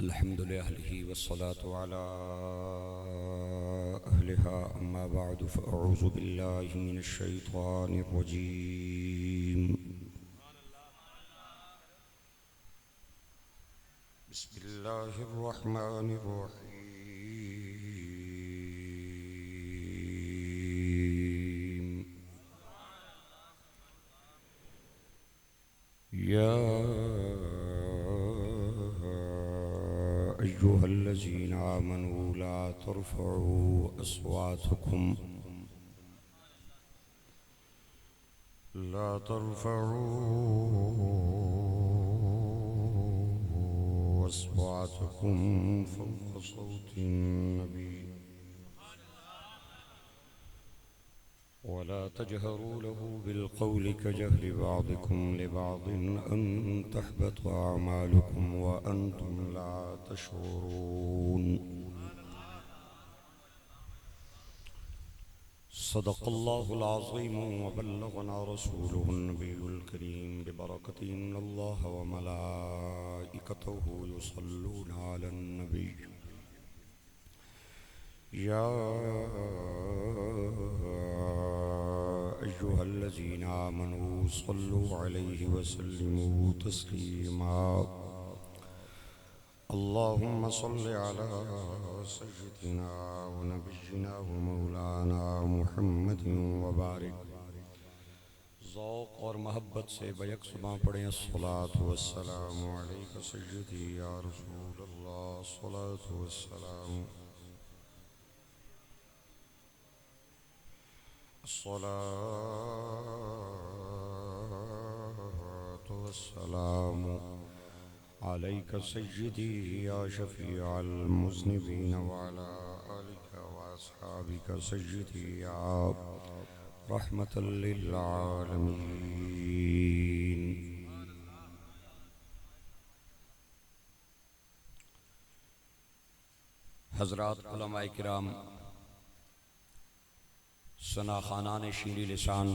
الحمد لله والصلاة على أهلها أما بعد فأعوذ بالله من الشيطان الرجيم بسم الله الرحمن الرحيم يا أيها الذين آمنوا لا ترفعوا أصواتكم فوق صوت النبي ولا تجهروا له بالقول كجهر بعضكم لبعض أن تحبط أعمالكم وأنتم لا تشعرون صدق الله العظيم وبلغنا رسوله النبي الكريم ببركة إن الله وملائكته يصلون على النبي يا أيها الذين آمنوا صلوا عليه وسلموا تسليما اللهم صل على سيدنا ونبينا ومولانا محمد وبارك ذوق اور محبت سے بیک سباں پڑھیں الصلاة والسلام علیک سیدی یا رسول اللہ الصلاة والسلام الصلاة والسلام عليك سيدي يا شفيع المذنبين وعلى آلك وأصحابك سيدي يا رحمة للعالمين حضرات علماء کرام ثنا خانان شیریں لسان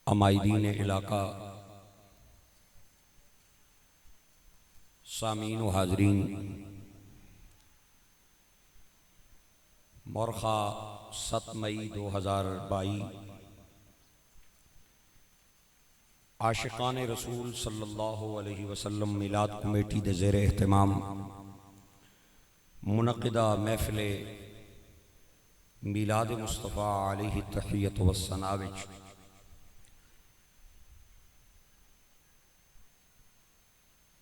عمائدین علاقہ سامعین و حاضرین مورخہ 7 مئی 2022 عاشقان رسول صلی اللہ علیہ وسلم میلاد کمیٹی دے زیر اہتمام منعقدہ محفل میلاد مصطفیٰ علیہ التحیت والثناء وچ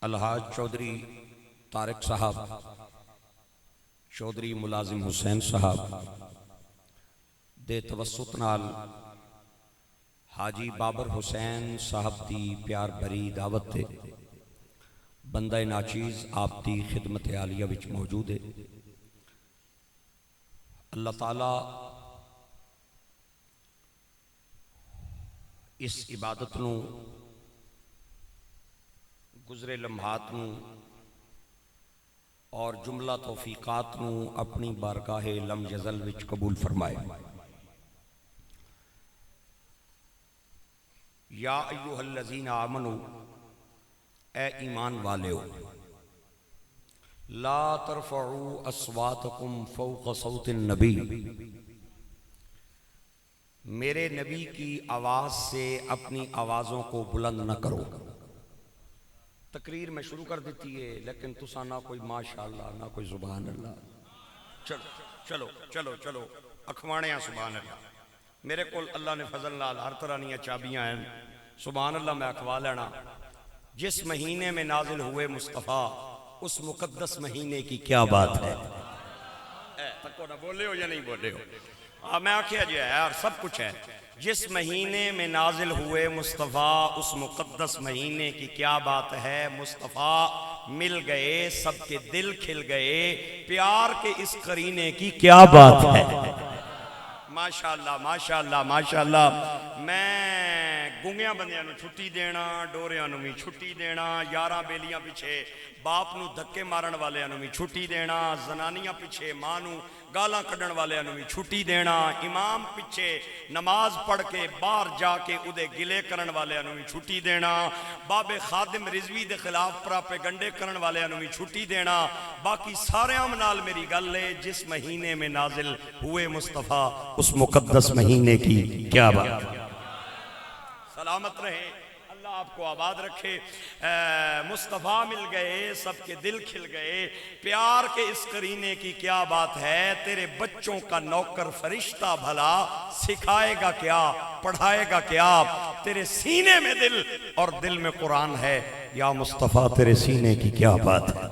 الحاج چودھری طارق صاحب چودھری ملازم حسین صاحب دے توسط نال حاجی بابر حسین صاحب دی پیار بھری دعوت تے بندہ ناچیز آپ دی خدمت عالیہ وچ موجود ہے اللہ تعالیٰ اس عبادت نو گزرے لمحات نو اور جملہ توفیقات نو اپنی بارگاہ لم یزل وچ قبول فرمائے یا ایوہ الذین آمنو اے ایمان والیو لا ترفعوا اصواتکم فوق صوت النبی میرے نبی کی آواز سے اپنی آوازوں کو بلند نہ کرو تقریر میں شروع کر دیتی ہے لیکن تسا نہ کوئی ماشاءاللہ نہ کوئی سبحان اللہ چلو چلو چلو اکھوانے ہیں سبحان اللہ میرے کول اللہ نے فضل نال ہر طرح نہیں چابیاں ہیں سبحان اللہ میں اکھوا لینا جس مہینے میں نازل ہوئے مصطفیٰ اس مقدس مہینے کی کیا بات ہے تکو نہ بولے ہو یا نہیں بولے ہو میں آکھیا جی ہے یار سب کچھ ہے جس مہینے میں نازل ہوئے مصطفیٰ اس مقدس مہینے کی کیا بات ہے مصطفیٰ مل گئے سب کے دل کھل گئے پیار کے اس قرینے کی کیا بات ہے ماشاءاللہ ماشاءاللہ ماشاءاللہ میں گونگیاں بندیاں نو چھٹی دینا، ڈوریاں نو بھی چھٹی دینا، یاراں بیلیاں پیچھے باپ نو دھکے مارن والیاں نو بھی چھٹی دینا، زنانیاں پیچھے ماں نو گالاں کڈن والیاں نو بھی چھٹی دینا، امام پیچھے نماز پڑھ کے باہر جا کے اودے گلے کرن والیاں نو بھی چھٹی دینا، بابے خادم رضوی دے خلاف پراپیگنڈے کرن والیاں نو بھی چھٹی دینا۔ باقی سارے نال میری گل ہے، جس مہینے میں نازل ہوئے مصطفیٰ اس مقدس مہینے کی کیا بات۔ سلامت رہیں، اللہ آپ کو آباد رکھے۔ مصطفیٰ مل گئے، سب کے دل کھل گئے، پیار کے اس قرینے کی کیا بات ہے، تیرے بچوں کا نوکر فرشتہ بھلا سکھائے گا کیا، پڑھائے گا کیا، تیرے سینے میں دل اور دل میں قرآن ہے، یا مصطفیٰ تیرے سینے کی کیا بات ہے۔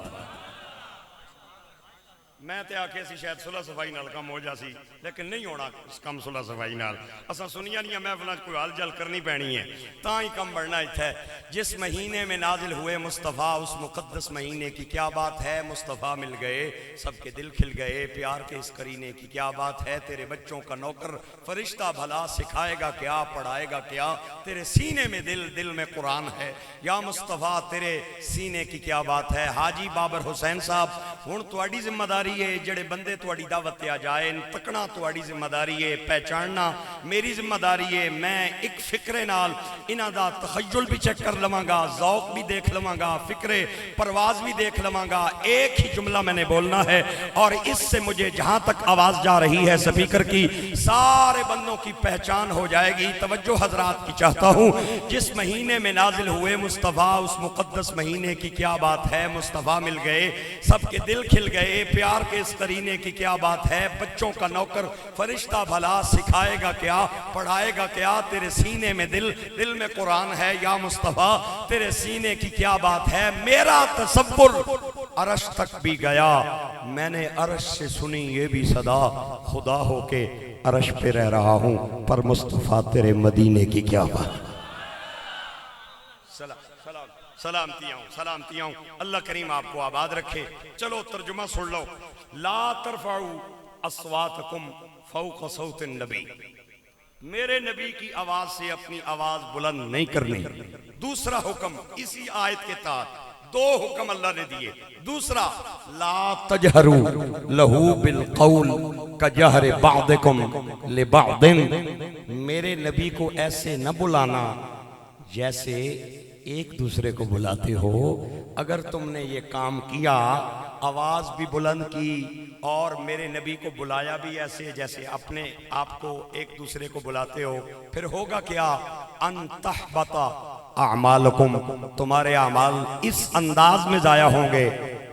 میں تے آکھے سی شاید صلح صفائی نال کم ہو جا سی، لیکن نہیں ہونا اس کم صلح صفائی نال، اساں سنیا نہیں محفلاں کوئی حال جل کرنی پینی ہے، تاں ہی کم بڑھنا ہے۔ جس مہینے میں نازل ہوئے مصطفیٰ اس مقدس مہینے کی کیا بات ہے، مصطفیٰ مل گئے، سب کے دل کھل گئے، پیار کے اس قرینے کی کیا بات ہے، تیرے بچوں کا نوکر فرشتہ بھلا سکھائے گا کیا، پڑھائے گا کیا، تیرے سینے میں دل، دل میں قرآن ہے، یا مصطفیٰ تیرے سینے کی کیا بات ہے۔ حاجی بابر حسین صاحب ہن تواڈی ذمہ داری ہے، جڑے بندے تواڈی دعوت تے آ جائے تکنا تواڈی ذمہ داری ہے، پہچاننا میری ذمہ داری ہے۔ میں ایک فکرے نال انہاں دا تخیل بھی چیک کر لواں گا، ذوق بھی دیکھ لواں گا، فکرے پرواز بھی دیکھ لواں گا، ایک ہی جملہ میں نے بولنا ہے، اور اس سے مجھے جہاں تک آواز جا رہی ہے سپیکر کی سارے بندوں کی پہچان ہو جائے گی۔ توجہ حضرات کی چاہتا ہوں، جس مہینے میں نازل ہوئے مصطفیٰ اس مقدس مہینے کی کیا بات ہے، مصطفیٰ مل گئے، سب کے دل کھل گئے، پیار کے اس قرینے کی کیا بات ہے، بچوں کا نوکر فرشتہ بھلا سکھائے گا کیا، پڑھائے گا کیا، تیرے سینے میں دل، دل میں قرآن ہے، یا مصطفیٰ تیرے سینے کی کیا بات ہے۔ میرا تصور عرش تک بھی گیا، میں نے عرش سے سنی یہ بھی صدا، خدا ہو کے عرش پہ رہ رہا ہوں، پر مصطفیٰ تیرے مدینے کی کیا بات۔ سلامتی ہوں، اللہ کریم آپ کو آباد رکھے۔ چلو ترجمہ سن لو۔ لا ترفعوا اصواتکم فوق صوت النبی، میرے نبی کی آواز سے اپنی آواز بلند نہیں کرنی۔ دوسرا حکم اسی آیت کے تحت دو حکم اللہ نے دیے۔ دوسرا لا تجہروا لہو بالقول کجہر بعضکم لبعض، میرے نبی کو ایسے نہ بلانا جیسے ایک دوسرے کو بلاتے ہو۔ اگر تم نے یہ کام کیا، آواز بھی بلند کی اور میرے نبی کو بلایا بھی ایسے جیسے اپنے آپ کو ایک دوسرے کو بلاتے ہو، پھر ہوگا کیا، ان تحبط اعمالکم، تمہارے اعمال اس انداز میں ضائع ہوں گے،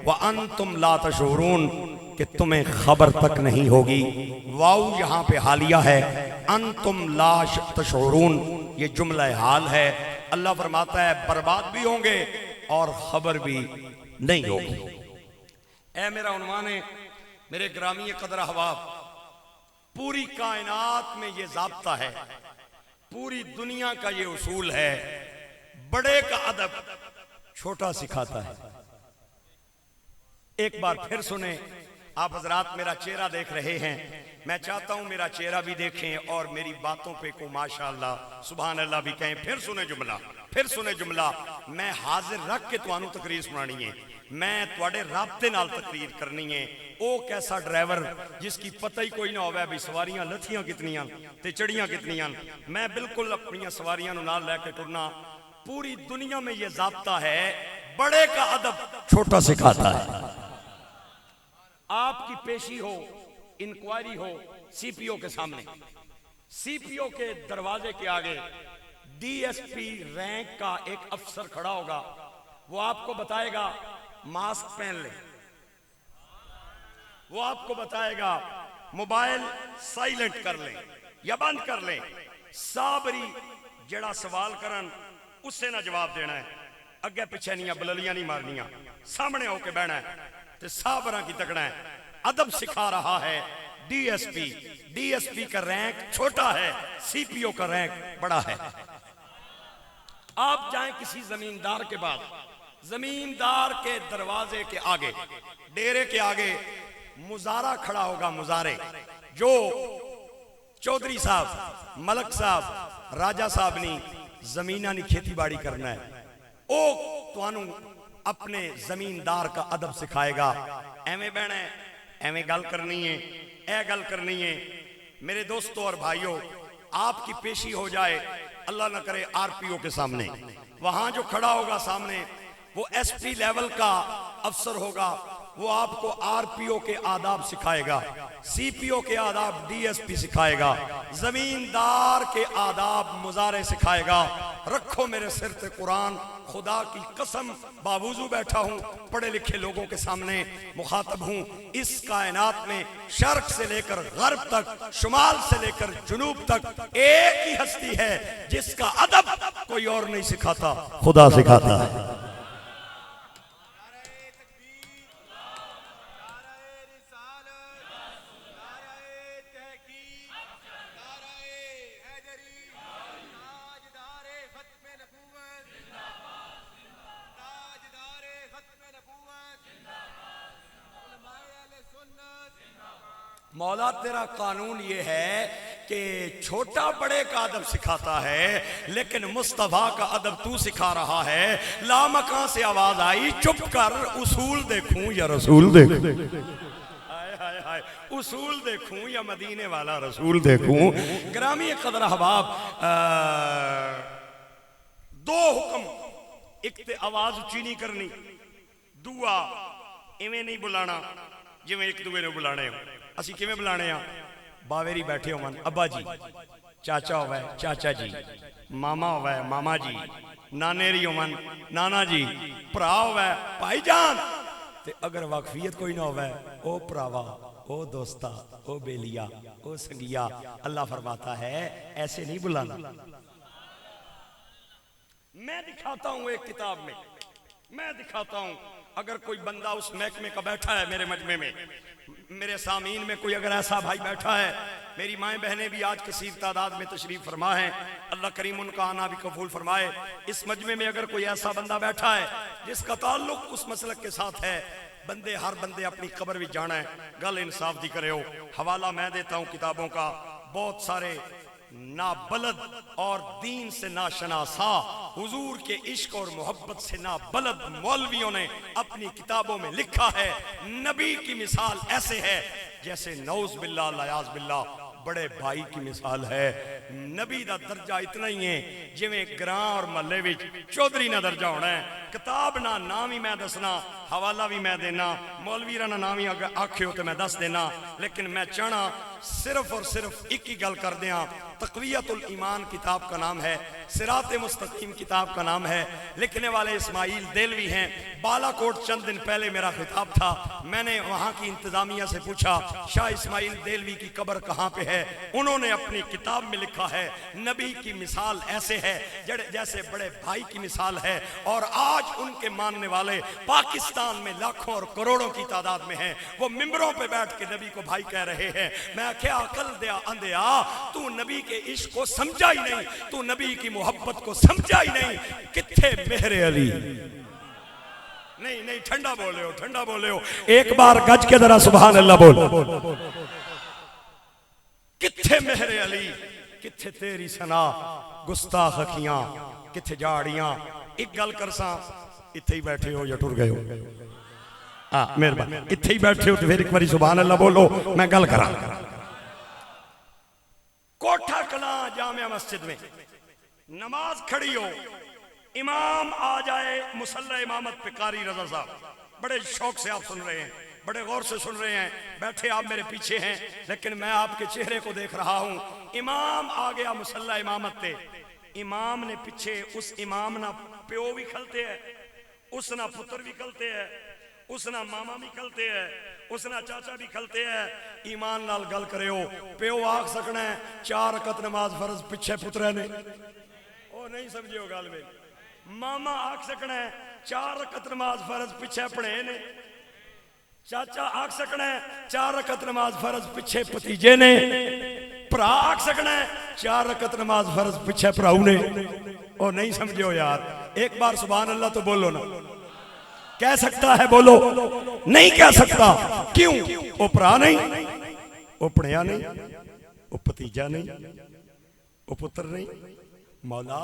وانتم لا تشعرون، کہ تمہیں خبر تک نہیں ہوگی۔ واو یہاں پہ حالیہ ہے، انتم لا تشعرون یہ جملہ حال ہے۔ اللہ فرماتا ہے برباد بھی ہوں گے اور خبر بھی نہیں ہوگی۔ اے میرا عنوان ہے، میرے گرامی قدر احباب، پوری کائنات میں یہ ضابطہ ہے، پوری دنیا کا یہ اصول ہے، بڑے کا ادب چھوٹا سکھاتا ہے۔ ایک بار پھر سنیں، آپ حضرات میرا چہرہ دیکھ رہے ہیں، میں چاہتا ہوں میرا چہرہ بھی دیکھیں اور میری باتوں پہ کو ماشاءاللہ سبحان اللہ بھی کہیں۔ پھر سنیں جملہ، میں حاضر رکھ کے توانوں تقریر سنانی ہے، میں توڑے رابطے نال تقریر کرنی ہے۔ او کیسا ڈرائیور جس کی پتہ ہی کوئی نہ ہوئے بھی سواریاں لتھیاں کتنیاں تے چڑیاں کتنیاں، میں بالکل اپنی سواریاں نو نال لے کے ٹرنا۔ پوری دنیا میں یہ ضابطہ ہے، بڑے کا ادب چھوٹا سکھاتا ہے۔ آپ کی پیشی ہو، انکوائری ہو سی پی او کے سامنے، سی پی او کے دروازے کے آگے ڈی ایس پی رینک کا ایک افسر کھڑا ہوگا، وہ آپ کو بتائے گا ماسک پہن لیں، وہ آپ کو بتائے گا موبائل سائلنٹ کر لیں یا بند کر لیں، صابری جڑا سوال کرن اس سے نہ جواب دینا ہے، اگے پیچھے نہیں بللیاں نہیں مارنیاں، سامنے ہو کے بیٹھنا ہے تے صابراں کی تکڑا ہے۔ ادب سکھا رہا ہے D S P. D S P کا رینک چھوٹا ہے، سی پی او کا رینک بڑا ہے۔ آپ جائیں کسی زمیندار کے بعد، زمیندار کے دروازے کے آگے، ڈیرے کے آگے مزارہ کھڑا ہوگا، مزارے جو چودھری صاحب، ملک صاحب، راجہ صاحب نہیں، زمیناں نہیں کھیتی باڑی کرنا ہے او توانوں اپنے زمیندار کا ادب سکھائے گا ایویں بہنا ہے ایویں گل کرنی ہے اے گل کرنی ہے میرے دوستوں اور بھائیوں آپ کی پیشی ہو جائے اللہ نہ کرے آر پی او کے سامنے وہاں جو کھڑا ہوگا سامنے وہ ایس پی لیول کا افسر ہوگا وہ آپ کو آر پی او کے آداب سکھائے گا سی پی او کے آداب ڈی ایس پی سکھائے گا زمیندار کے آداب مظاہرے سکھائے گا رکھو میرے سر پہ قرآن خدا کی قسم باوضو بیٹھا ہوں پڑھے لکھے لوگوں کے سامنے مخاطب ہوں اس کائنات میں شرق سے لے کر غرب تک شمال سے لے کر جنوب تک ایک ہی ہستی ہے جس کا ادب کوئی اور نہیں سکھاتا خدا سکھاتا ہے مولا تیرا قانون یہ ہے کہ چھوٹا بڑے کا ادب سکھاتا ہے لیکن مصطفیٰ کا ادب تو سکھا رہا ہے لامکاں سے آواز آئی چپ کر اصول دیکھوں یا رسول دیکھوں اصول دیکھوں یا مدینے والا رسول دیکھوں گرامی قدر احباب دو حکم ایک تے آواز اچھی نہیں کرنی دعا ایویں نہیں بلانا جو ایک دوے نے بلانے ہو اسی کیویں بلانے ہاں باویری بیٹھے ہو من ابا جی چاچا ہوئے چاچا جی ماما ہوئے ماما جی نانیری ہو من نانا جی پرا ہوئے بھائی جان تے اگر واقفیت کوئی نہ ہوئے او پراوا او دوستا او بیلیا او سنگیا اللہ فرماتا ہے ایسے نہیں بلانا میں دکھاتا ہوں ایک کتاب میں دکھاتا ہوں اگر کوئی بندہ اس محکمے کا بیٹھا ہے میرے مجمع میں میرے سامعین میں کوئی اگر ایسا بھائی بیٹھا ہے میری مائیں بہنیں بھی آج کثیر تعداد میں تشریف فرما ہیں اللہ کریم ان کا آنا بھی قبول فرمائے اس مجمع میں اگر کوئی ایسا بندہ بیٹھا ہے جس کا تعلق اس مسلک کے ساتھ ہے ہر بندے اپنی قبر بھی جانا ہے گل انصاف دی کرے ہو حوالہ میں دیتا ہوں کتابوں کا بہت سارے نابلد اور دین سے ناشناسا حضور کے عشق اور محبت سے نابلد مولویوں نے اپنی کتابوں میں لکھا ہے نبی کی مثال ایسے ہے جیسے نعوذ باللہ لیاذ باللہ بڑے بھائی کی مثال ہے نبی دا درجہ اتنا ہی ہے جویں گراں اور محلے وچ چودھری نہ درجہ ہونا ہے کتاب نہ نام ہی میں دسنا حوالہ بھی میں دینا مولوی نہ نام ہی آکھے ہو تو میں دس دینا لیکن میں چاہنا صرف اور صرف ایک ہی گل کر دیاں تقویت الایمان کتاب کا نام ہے صراط مستقیم کتاب کا نام ہے لکھنے والے اسماعیل دیلوی ہیں بالا کوٹ چند دن پہلے میرا خطاب تھا میں نے وہاں کی انتظامیہ سے پوچھا شاہ اسماعیل دیلوی کی قبر کہاں پہ ہے انہوں نے اپنی کتاب میں لکھا ہے نبی کی مثال ایسے ہے جیسے بڑے بھائی کی مثال ہے اور آج ان کے ماننے والے پاکستان میں لاکھوں اور کروڑوں کی تعداد میں ہیں وہ ممبروں پہ بیٹھ کے نبی کو بھائی کہہ رہے ہیں میں کیا عقل دیا اندھیا تو نبی کے عشق کو سمجھا ہی نہیں تو نبی کی محبت کو سمجھا ہی نہیں کتھے مہر علی نہیں ٹھنڈا بولے ہو ایک بار گج کے ذرا سبحان اللہ بول کتھے مہر علی کتھے تیری سنا گستاخ اکھیاں کتھے جاڑیاں ایک گل کرساں اتھے ہی بیٹھے ہو یا ٹر گئے ہو مہربان اتھے ہی بیٹھے ہو تو پھر ایک باری سبحان اللہ بولو میں گل کرا کوٹھا کلاں جامعہ مسجد میں نماز کھڑی ہو امام آ جائے مصلی امامت پہ قاری رضا صاحب بڑے شوق سے آپ سن رہے ہیں بڑے غور سے سن رہے ہیں بیٹھے آپ میرے پیچھے ہیں لیکن میں آپ کے چہرے کو دیکھ رہا ہوں امام آ گیا مصلی امامت پہ امام نے پیچھے اس امام نہ پیو بھی کھلتے ہیں اس نہ پتر بھی کھلتے ہیں اس نہ ماما بھی کھلتے ہیں اس نہ چاچا بھی کھلتے ہیں ایمان نال گل کرے ہو پیو آگ سکنا ہے 4 رکعت نماز فرض پچھے پترے نے او نہیں سمجھے ہو گال میں ماما آگ سکنا ہے 4 رکعت نماز فرض پچھے پڑھے نے چاچا آگ سکنا ہے 4 رکعت نماز فرض پچھے پتیجے نے پرا آگ سکنا ہے 4 رکعت نماز فرض پچھے پراؤ نے او نہیں سمجھے ہو یار ایک بار سبحان اللہ تو بولو نا کہہ سکتا ہے بولو نہیں کہہ سکتا کیوں او پرا نہیں او پڑھیا نہیں او پتیجا نہیں او پتر نہیں مولا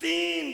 3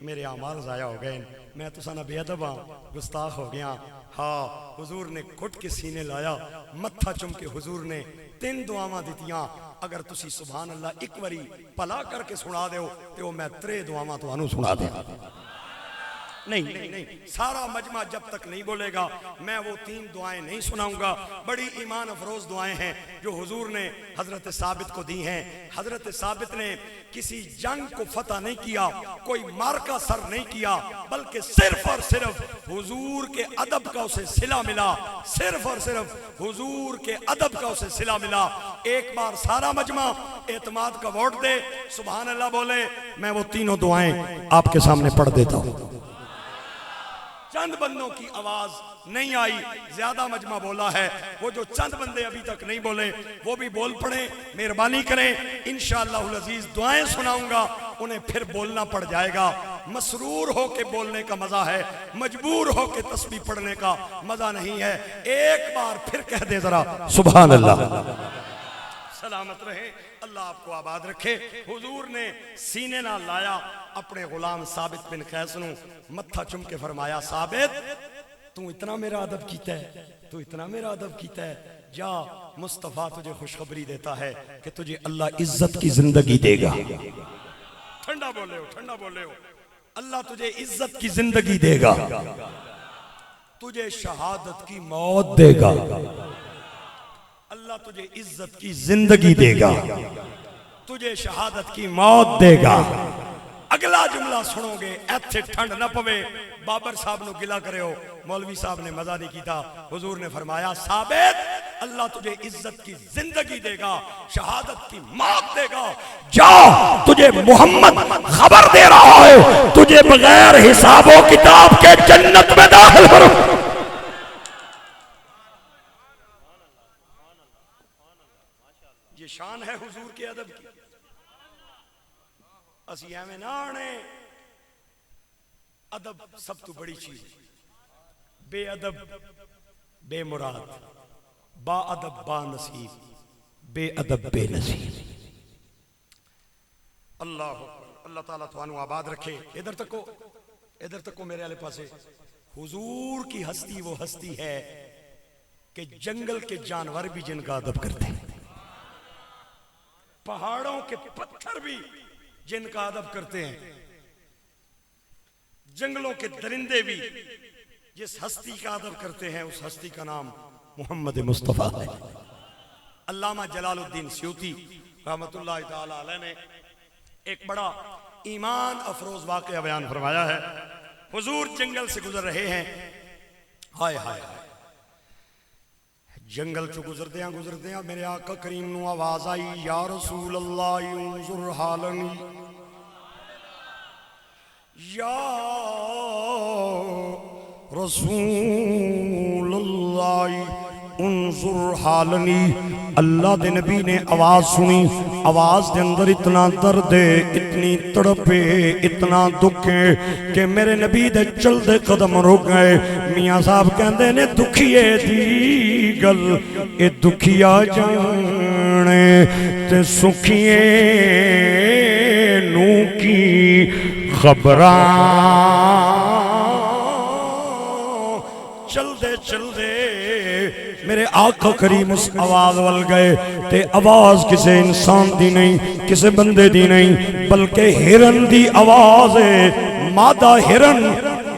میرے اعمال ضائع ہو گئے، میں تو سنا بے ادب ہاں، گستاخ ہو گیا. ہاں حضور نے گھٹ کے سینے لایا، متھا چم کے حضور نے 3 دعاواں دتیاں. اگر تسی سبحان اللہ ایک واری پلا کر کے سنا دیو تے وہ میں 3 دعاواں تانوں سنا دیا. نہیں سارا مجمع جب تک نہیں بولے گا میں وہ 3 دعائیں نہیں سناؤں گا. بڑی ایمان افروز دعائیں ہیں جو حضور نے حضرت ثابت کو دی ہیں. حضرت ثابت نے کسی جنگ کو فتح نہیں کیا، کوئی مارکا سر نہیں کیا، بلکہ صرف اور صرف حضور کے ادب کا اسے صلہ ملا. صرف اور صرف حضور کے ادب کا اسے صلہ ملا. ایک بار سارا مجمع اعتماد کا ووٹ دے، سبحان اللہ بولے، میں وہ 3 دعائیں آپ کے سامنے پڑھ دیتا ہوں. چند بندوں کی آواز نہیں آئی، زیادہ مجمع بولا ہے. وہ جو چند بندے ابھی تک نہیں بولے وہ بھی بول پڑیں، مہربانی کریں. انشاءاللہ العزیز دعائیں سناؤں گا، انہیں پھر بولنا پڑ جائے گا. مسرور ہو کے بولنے کا مزہ ہے، مجبور ہو کے تسبیح پڑھنے کا مزہ نہیں ہے. ایک بار پھر کہہ دے ذرا سبحان اللہ. سلامت رہے، اللہ آپ کو آباد رکھے. حضور نے سینے نہ لایا اپنے غلام ثابت بن قیس نو، متھا چم کے فرمایا ثابت تو اتنا میرا ادب کیتا ہے، تو اتنا میرا ادب کیتا ہے، جا مصطفیٰ تجھے خوشخبری دیتا ہے کہ تجھے اللہ عزت کی زندگی دے گا. ٹھنڈا بولے ہو، ٹھنڈا بولے ہو. اللہ تجھے عزت کی زندگی دے گا، تجھے شہادت کی موت دے گا. اللہ تجھے عزت کی زندگی دے گا، تجھے شہادت کی موت دے گا. اگلا جملہ سنو گے ایتھے ٹھنڈ نہ پوے. بابر صاحب نو گلا کرے ہو، مولوی صاحب نے مزہ نہیں کیتا. حضور نے فرمایا ثابت اللہ تجھے عزت کی زندگی دے گا، شہادت کی موت دے گا. جا تجھے محمد خبر دے رہا ہے، تجھے بغیر حساب و کتاب کے جنت میں داخل کرو. یہ شان ہے حضور کے ادب کی. اسی ایویں نہ آنے. ادب سب تو بڑی چیز. بے ادب بے مراد، با ادب با نصیب، بے ادب بے نصیب. اللہ اللہ تعالیٰ توانو آباد رکھے. ادھر تکو، ادھر تکو میرے والے پاسے. حضور کی ہستی وہ ہستی ہے کہ جنگل کے جانور بھی جن کا ادب کرتے ہیں، پہاڑوں کے پتھر بھی جن کا ادب کرتے ہیں، جنگلوں کے درندے بھی جس ہستی کا ادب کرتے ہیں، اس ہستی کا نام محمد مصطفیٰ ہے. علامہ جلال الدین سیوطی رحمت اللہ تعالی علیہ نے ایک بڑا ایمان افروز واقعہ بیان فرمایا ہے. حضور جنگل سے گزر رہے ہیں. ہائے ہائے ہائے، جنگل چو گزردیاں میرے آقا کریم نو آواز آئی، یا رسول اللہ انظر حالنی، یا رسول اللہ انظر حالنی. اللہ دے نبی نے آواز سنی. آواز دے اندر اتنا درد ہے، اتنی تڑپ ہے، اتنا دکھ ہے کہ میرے نبی دے چل دے قدم رک گئے. میاں صاحب کہندے نے دکھیے دی گل اے دکھیا جانے تے سکھیے نو کی خبراں. چل دے میرے آقا کریم اس آواز وال گئے تے آواز کسے انسان دی نہیں، کسے بندے دی نہیں، بلکہ ہرن دی آواز ہے. مادہ ہرن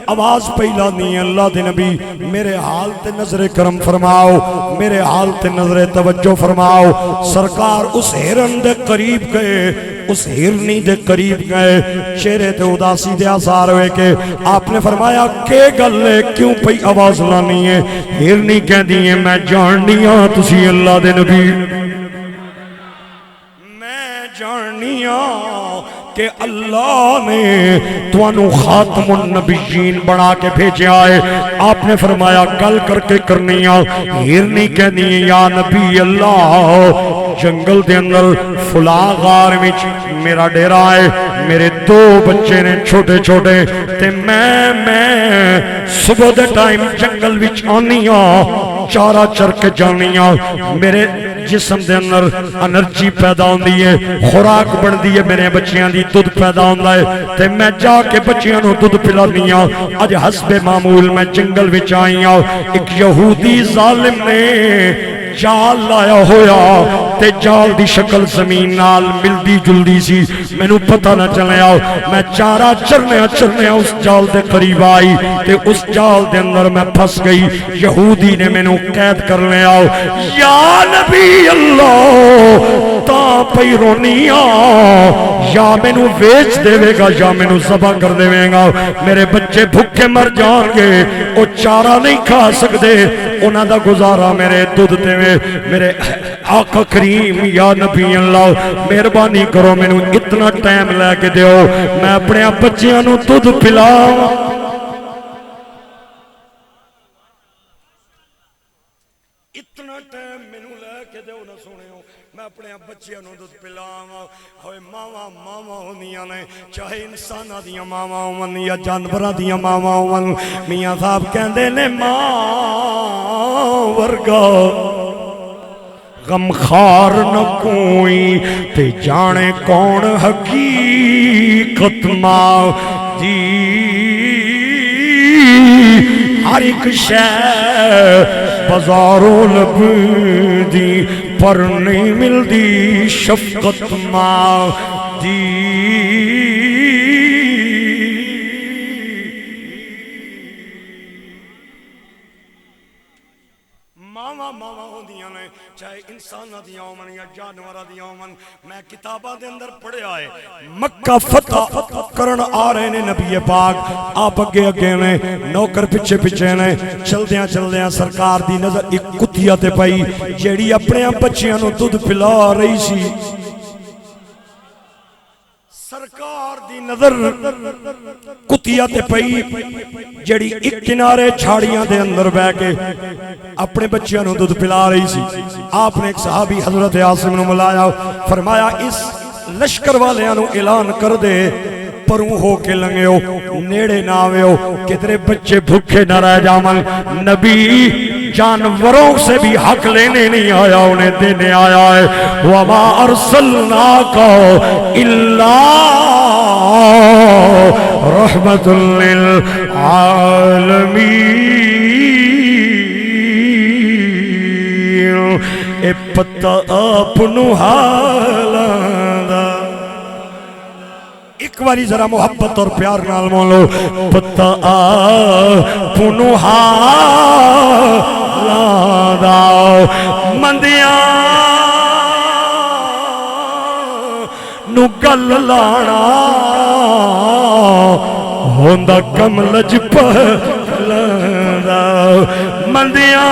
آواز پہلا نہیں. اللہ دے نبی میرے حال تے نظر کرم فرماؤ، میرے حال تے نظر توجہ فرماؤ. سرکار اس ہرن دے قریب گئے، اس ہرنی دے قریب گئے. چہرے تے اداسی دے آثار ہوئے کہ آپ نے فرمایا کہ گل ہے کیوں پئی آواز لانی ہے؟ ہرنی کہہ دی ہے میں جاننی ہاں تسی اللہ دے نبی، میں جاننی ہاں کہ اللہ نے توانو خاتم النبیین بنا کے بھیجا ہے. آپ نے فرمایا گل کر کے کرنی آ. ہرنی کہنی ہے یا نبی اللہ جنگل دے اندر فلاں غار وچ میرا ڈیرا ہے، میرے 2 بچے نے چھوٹے چھوٹے تے میں صبح دے ٹائم جنگل وچ آنی ہاں، چارہ چر کے جانی ہاں. میرے جسم دے اندر انرجی پیدا ہوندی ہے خوراک بندی ہے میرے بچیاں دی دودھ پیدا ہوندا ہے تے میں جا کے بچیاں نو دودھ پلانی ہاں اج حسب معمول میں جنگل وچ آئی ہاں ایک یہودی ظالم نے جال لایا ہویا تے جال دی شکل زمین نال ملدی جلدی سی مینوں پتہ نہ چلیا میں چارہ چرنے اس جال دے قریب آئی تے اس جال دے اندر میں پھنس گئی یہودی نے مینوں قید کر لیا یا نبی اللہ تا پئی رونیا یا مینوں ویچ دے گا یا مینوں ذبح کر دے گا میرے بچے بھوکے مر جان گے او چارہ نہیں کھا سکدے انہاں دا گزارا میرے دودھ تے میرے آقا کریم یا نبی اللہ مہربانی کرو مینوں اتنا ٹائم لے کے دیو میں اپنے بچیاں نو دودھ پلاواں اتنا ٹائم مینوں لے کے دیو نہ سنیو میں اپنے بچیاں نو دودھ پلاواں ہوئے ماواں ہوندیاں نے چاہے انساناں دیاں ماواں ہون یا جانوراں دیاں ماواں ہون میاں صاحب کہندے نے ماں ورگا غمخوار نہ کوئی تے جانے کون حقیقت ماں دی ہر ایک شے بازاروں لبدی پر نہیں ملدی شفقت ماں دی ماواں ہوندیاں نے چاہے انساناں دیاں ہون یا جانوراں دیاں ہون میں کتاباں دے اندر پڑھیا ہے مکہ فتح کرن آ رہے نے نبی پاک آپ اگے نے نوکر پیچھے نے چلدیاں سرکار دی نظر ایک کتیا تے پئی جیڑی اپنے بچیاں نو دودھ پلا رہی سی سرکار دی نظر کتیا تے پئی جڑی ایک کنارے چھاڑیاں دے اندر بیٹھ کے اپنے بچیاں نو دودھ پلا رہی سی آپ نے ایک صحابی حضرت عاصم نو ملایا فرمایا اس لشکر والیاں نو اعلان کر دے پروں ہو کے لنگیو نیڑے نہ آویو کہ تیرے بچے بھوکے نہ رہ جاون نبی جانوروں سے بھی حق لینے نہیں آیا انہیں دینے آیا ہے وَمَا أَرْسَلْنَاكَ إِلَّا رَحْمَةٌ لِلْعَالَمِينَ اے پتہ اپنو حالاں ایک باری ذرا محبت اور پیار نال مولو پتہ اپنو حالاں مندیاں نو گل لانا ہوندا کم لج پہلا مندیاں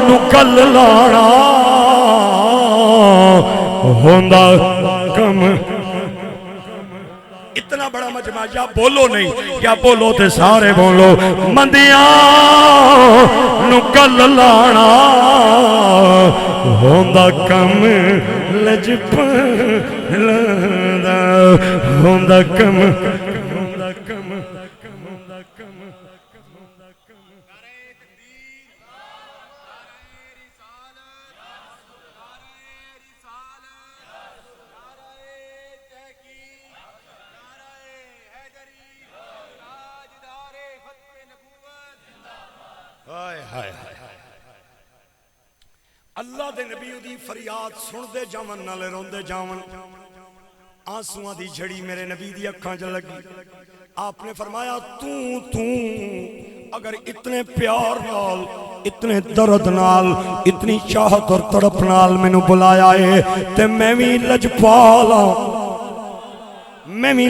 نو گل لانا ہوندا کم اتنا بڑا مجمع یا بولو نہیں یا بولو تے سارے بولو مندیاں نو گل لانا ہوندا کم لج پہلا ہوندا کم اللہ دے نبی دی فریاد سن دے جاون نالے رون دے جاون آنسواں دی جھڑی میرے نبی دی اکھاں چ لگی آپ نے فرمایا تو اگر اتنے پیار نال اتنے درد نال اتنی چاہت اور تڑپ نال میں نو بلایا ہے تے میں بھی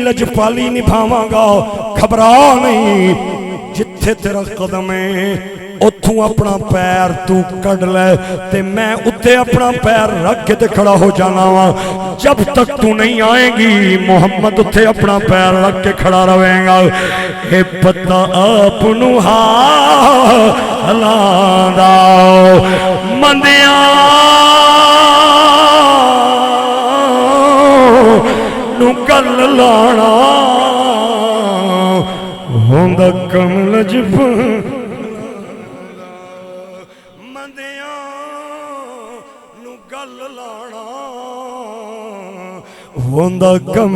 لجپالی نبھاواں گا گھبرا نہیں جتھے تیرا قدم ہے اتھوں اپنا پیر تو کڑ لے تے میں اتے اپنا پیر رکھ کے تے کھڑا ہو جانا وا جب تک تو نہیں آئے گی محمد اتے اپنا پیر رکھ کے کھڑا رہے گا اے پتہ اپنو حالاں دا مندیاں نو گل لانا ہوندا کم لج ہوندا کم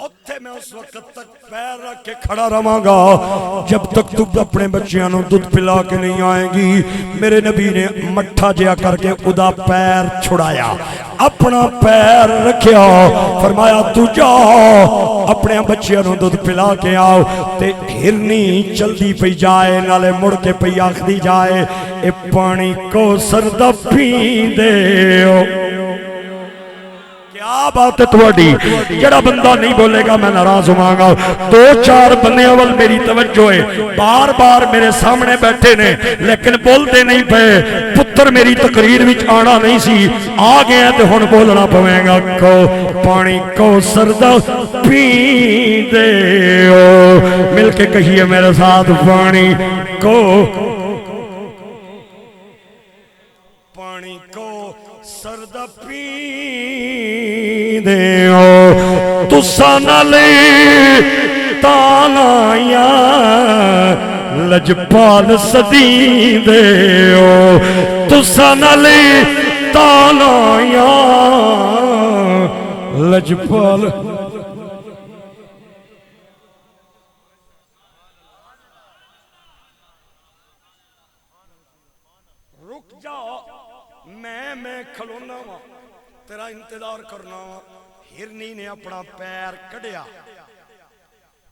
اتھے میں اس وقت تک پیر رکھ کے کھڑا رہاں گا جب تک تو اپنے بچیاں نو دودھ پلا کے نہیں آئے گی. میرے نبی نے مٹھا جیا کر کے ادا پیر چھڑایا, اپنا پیر رکھیا, فرمایا تو جا اپنے بچیاں نو دودھ پلا کے آؤ. تے ہرنی چلدی پئی جائے نالے مڑ کے پئی آکھدی جائے اے پانی کو سردا پیندے ہو. کیا بات ہے تھوڑی, جڑا بندہ نہیں بولے گا میں ناراض ہوں گا. دو چار بندے اول میری توجہ ہے, بار بار میرے سامنے بیٹھے نے لیکن بولتے نہیں پے. پتر میری تقریر وچ آنا نہیں سی, آ گیا تے ہن بولنا پوے گا. کو پانی کو سردا پیندے ہو, مل کے کہیے میرے ساتھ پانی کو سردا پیندے ہو. تساں نالے تانایا لجپال سدیندے ہو. تساں نالے تانایا لجپال رک جاؤ, میں کھلونا وا تیرا انتظار کرنا وا. ہرنی نے اپنا پیر کڈیا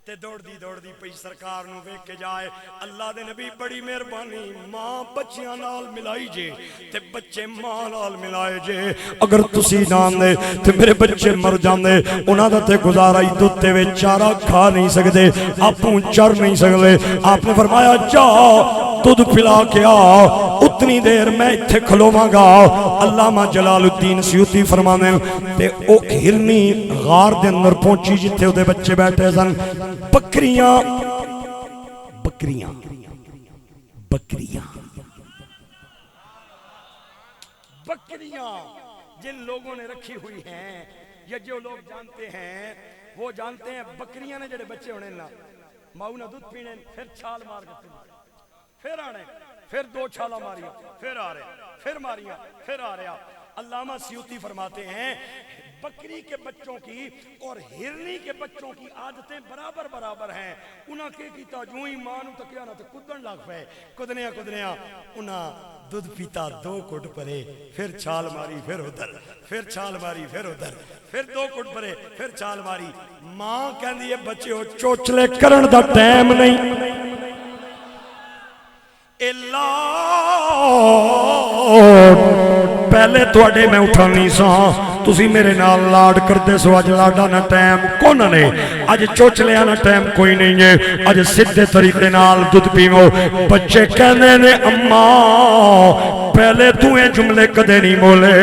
تے دوڑ دی پئی سرکار نو ویکھ کے جائے. اللہ دے نبی بڑی مہربانی, ماں بچیاں نال ملائی جے تے بچے ماں نال ملائے جے. اگر تسی نہ آندے تے میرے بچے مر جاندے. انہاں دا تے گزارا ہی دودھ تے وچ چارہ کھا نہیں سکدے, آپوں چر نہیں سکدے. آپ نے فرمایا جا دودھ پلا کے آ, اتنی دیر میں اتھے کھلوواں گا. علامہ جلال الدین سیوطی فرمانے تے او ہرنی غار دے اندر پہنچی جتھے او دے بچے بیٹھے سن. بکریاں بکریاں بکریاں بکریاں جن لوگوں نے رکھی ہوئی ہیں یا جو لوگ جانتے ہیں وہ جانتے ہیں بکریاں نے جڑے بچے ہونے نا ماؤ نہ دودھ پینے پھر چھال مار کے پھر آنے پھر دو چھالا ماریاں پھر آ رہے پھر ماریاں پھر آ رہے. علامہ سیوطی فرماتے ہیں بکری کے بچوں کی اور ہرنی کے بچوں کی عادتیں برابر برابر ہیں. انہاں کے کیتا جو ہی ماں نو تکیا نہ تے کدن لگ پے, کدنیا انہاں دودھ پیتا دو کٹ پرے پھر چھال ماری پھر ادھر پھر چھال ماری پھر ادھر پھر دو کٹ پرے پھر چھال ماری. ماں کہندی ہے بچے ہو چوچلے کرن دا ٹائم نہیں. پہلے توڑے میں اٹھانی سا تسی میرے نال لاڈ کرتے سو, اج لاڈا نہ ٹائم کون نے, اج چوچلے نہ ٹائم کوئی نہیں ہے. اج سدھے طریقے نال دودھ پیو. بچے کہنے نے اماں پہلے تو یہ جملے کدے نہیں بولے,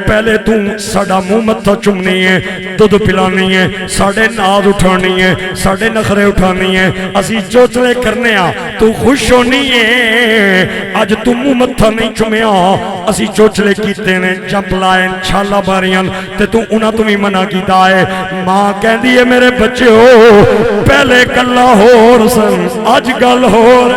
پہلے تو ساڈا منہ متھا چومنی ہے, دودھ پلانی ہے, ساڈے ناز اٹھانی ہے, ساڈے نخرے اٹھانی ہے, اسی چوچلے کرنے آ تو خوش ہونی ہے. اج تو منہ متھا نہیں چومیا, اسی چوچلے کیتے نے جمپ لائے چھالا باریاں تے تو انہاں تو بھی منع کیتا ہے. ماں کہندی ہے میرے بچے ہو پہلے گلا ہور سن اج گل ہور.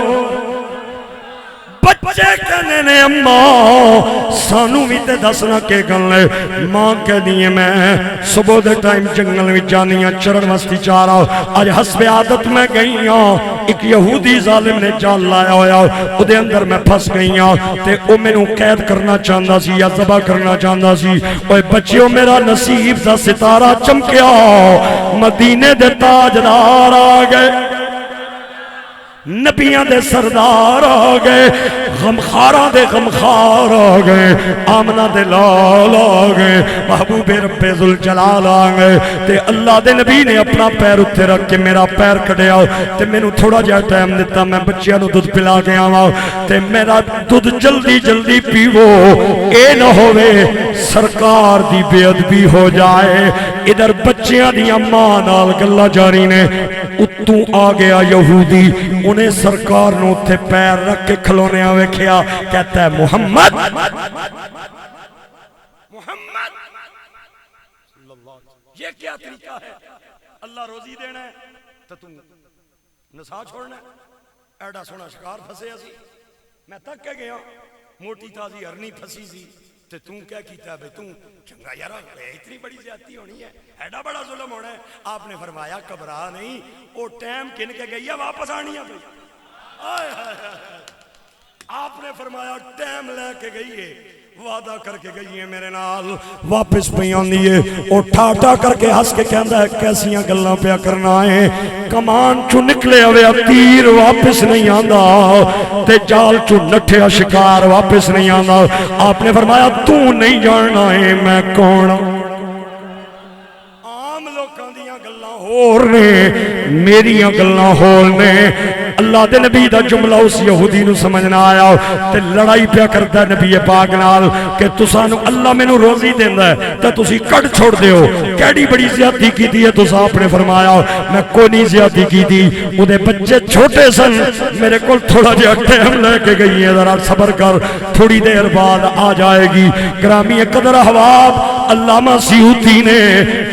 بچے کہنے نے اماں سانو بھی تے دسنا کے گل ہے. ماں کہنی ہے میں صبح دے ٹائم جنگل میں جانی ہاں چرن واسطے چاہ رہا. اج حسب عادت میں گئی ہاں, ایک یہودی ظالم نے جال لایا ہویا او دے اندر میں پھنس گئی ہاں تے او مینوں قید کرنا چاہندا سی یا ذبح کرنا چاہندا سی. اوے بچیو میرا نصیب دا ستارہ چمکیا, مدینے دے تاجدار آ گئے, نبیاں دے سردار آ گئے, غمخاراں دے غمخار آ گئے, آمنہ دے لال آ گئے, محبوب رب ذوالجلال آ گئے. تے اللہ دے نبی نے اپنا پیر اتھے رکھ کے میرا پیر کڈیا تے مینوں تھوڑا جہا ٹائم دیتا, میں بچیاں نو دودھ پلا کے آواں تے میرا دودھ جلدی جلدی پیو, اے نہ ہوے سرکار دی بے ادبی ہو جائے. ادھر بچیاں دیاں ماں نال گلاں جاری نے, اتوں آ گیا یہودی, انہیں سرکار نو تھے پیر رکھ کے کھلونے آوے کھیا, کہتا ہے محمد محمد یہ کیا طریقہ ہے, اللہ روزی دینا ہے تو تم نسا چھوڑنا ہے. ایڈا سونا شکار پھسے اسی, میں تک کے گیا موٹی تازی ہرنی پھسی سی تے توں کیا کیتا بھئی توں چنگا یار اتنی بڑی زیادتی ہونی ہے ایڈا بڑا ظلم ہونا ہے. آپ نے فرمایا گھبرا نہیں, وہ ٹائم کن کے گئی ہے واپس آنی ہے بھئی. آئے ہائے ہائے, آپ نے فرمایا ٹائم لے کے گئی ہے, وعدہ کر کے گئی ہے میرے نال, واپس پہ آندی ہے. او ٹھاٹا کر کے ہس کے کہندا ہے کیسیاں گلاں پیا کرنا ہے, کمان چو نکلے ہویا تیر واپس نہیں آندا تے جال چو نٹھیا شکار واپس نہیں آندا. آپ نے فرمایا تو نہیں جاننا ہے میں کون. عام لوکاں دیاں گلاں ہور نے, میریاں گلاں ہور نے. اللہ دے نبی دا جملہ اس یہودی نو سمجھ نہ آیا تے لڑائی پیا کردا ہے نبی پاک نال کہ تسانو اللہ مینوں روزی دیندا ہے تے تسی کڈ چھوڑ دیو, کیڑی بڑی زیادتی کیتی ہے تساں. آپ نے فرمایا میں کوئی نہیں زیادتی کیتی, اودے بچے چھوٹے سن, میرے کول تھوڑا جہا ٹائم لے کے گئی ہے, ذرا صبر کر تھوڑی دیر بعد آ جائے گی. گرامی قدر احباب, علامہ سیوطی نے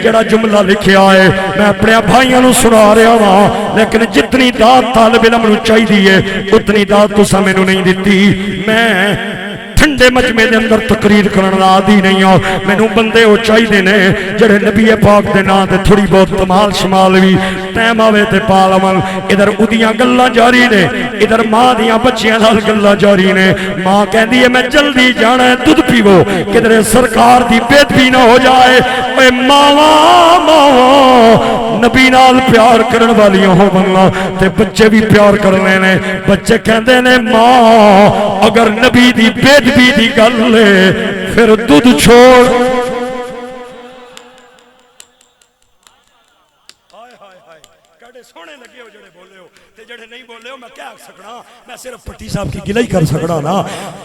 جڑا جملہ لکھیا ہے میں اپنے بھائیاں نو سنا رہا ہاں, لیکن جتنی داد طالب علم نو چاہیے اتنی داد تساں مینوں نہیں دتی. میں ٹھنڈے مجمع دے اندر تقریر کرن دا عادی نہیں ہوں, مینوں بندے او چاہیے نے جڑے نبی پاک دے نام تے تھوڑی بہت کمال شمال وی ٹائم آوے تے پا لون. ادھر اودیاں گلاں جاری نے, ادھر ماں دیاں بچیاں نال گلاں جاری نے. ماں کہندی ہے میں جلدی جانا ہے دودھ پیو کدھر سرکار دی بے ادبی نہ ہو جائے. اے ماواں ماواں نبی نال پیار کرن والیاں ہوون تے بچے بھی پیار کرنے نے. بچے کہندے نے ماں اگر نبی دی بے ادبی دی گل ہے پھر دودھ چھوڑ. کڑے سونے لگے ہو جڑے بولے ہو تے جڑے نہیں بولے ہو میں کیا سکنا, میں صرف پٹی صاحب کی گلہ ہی کر سکنا نا.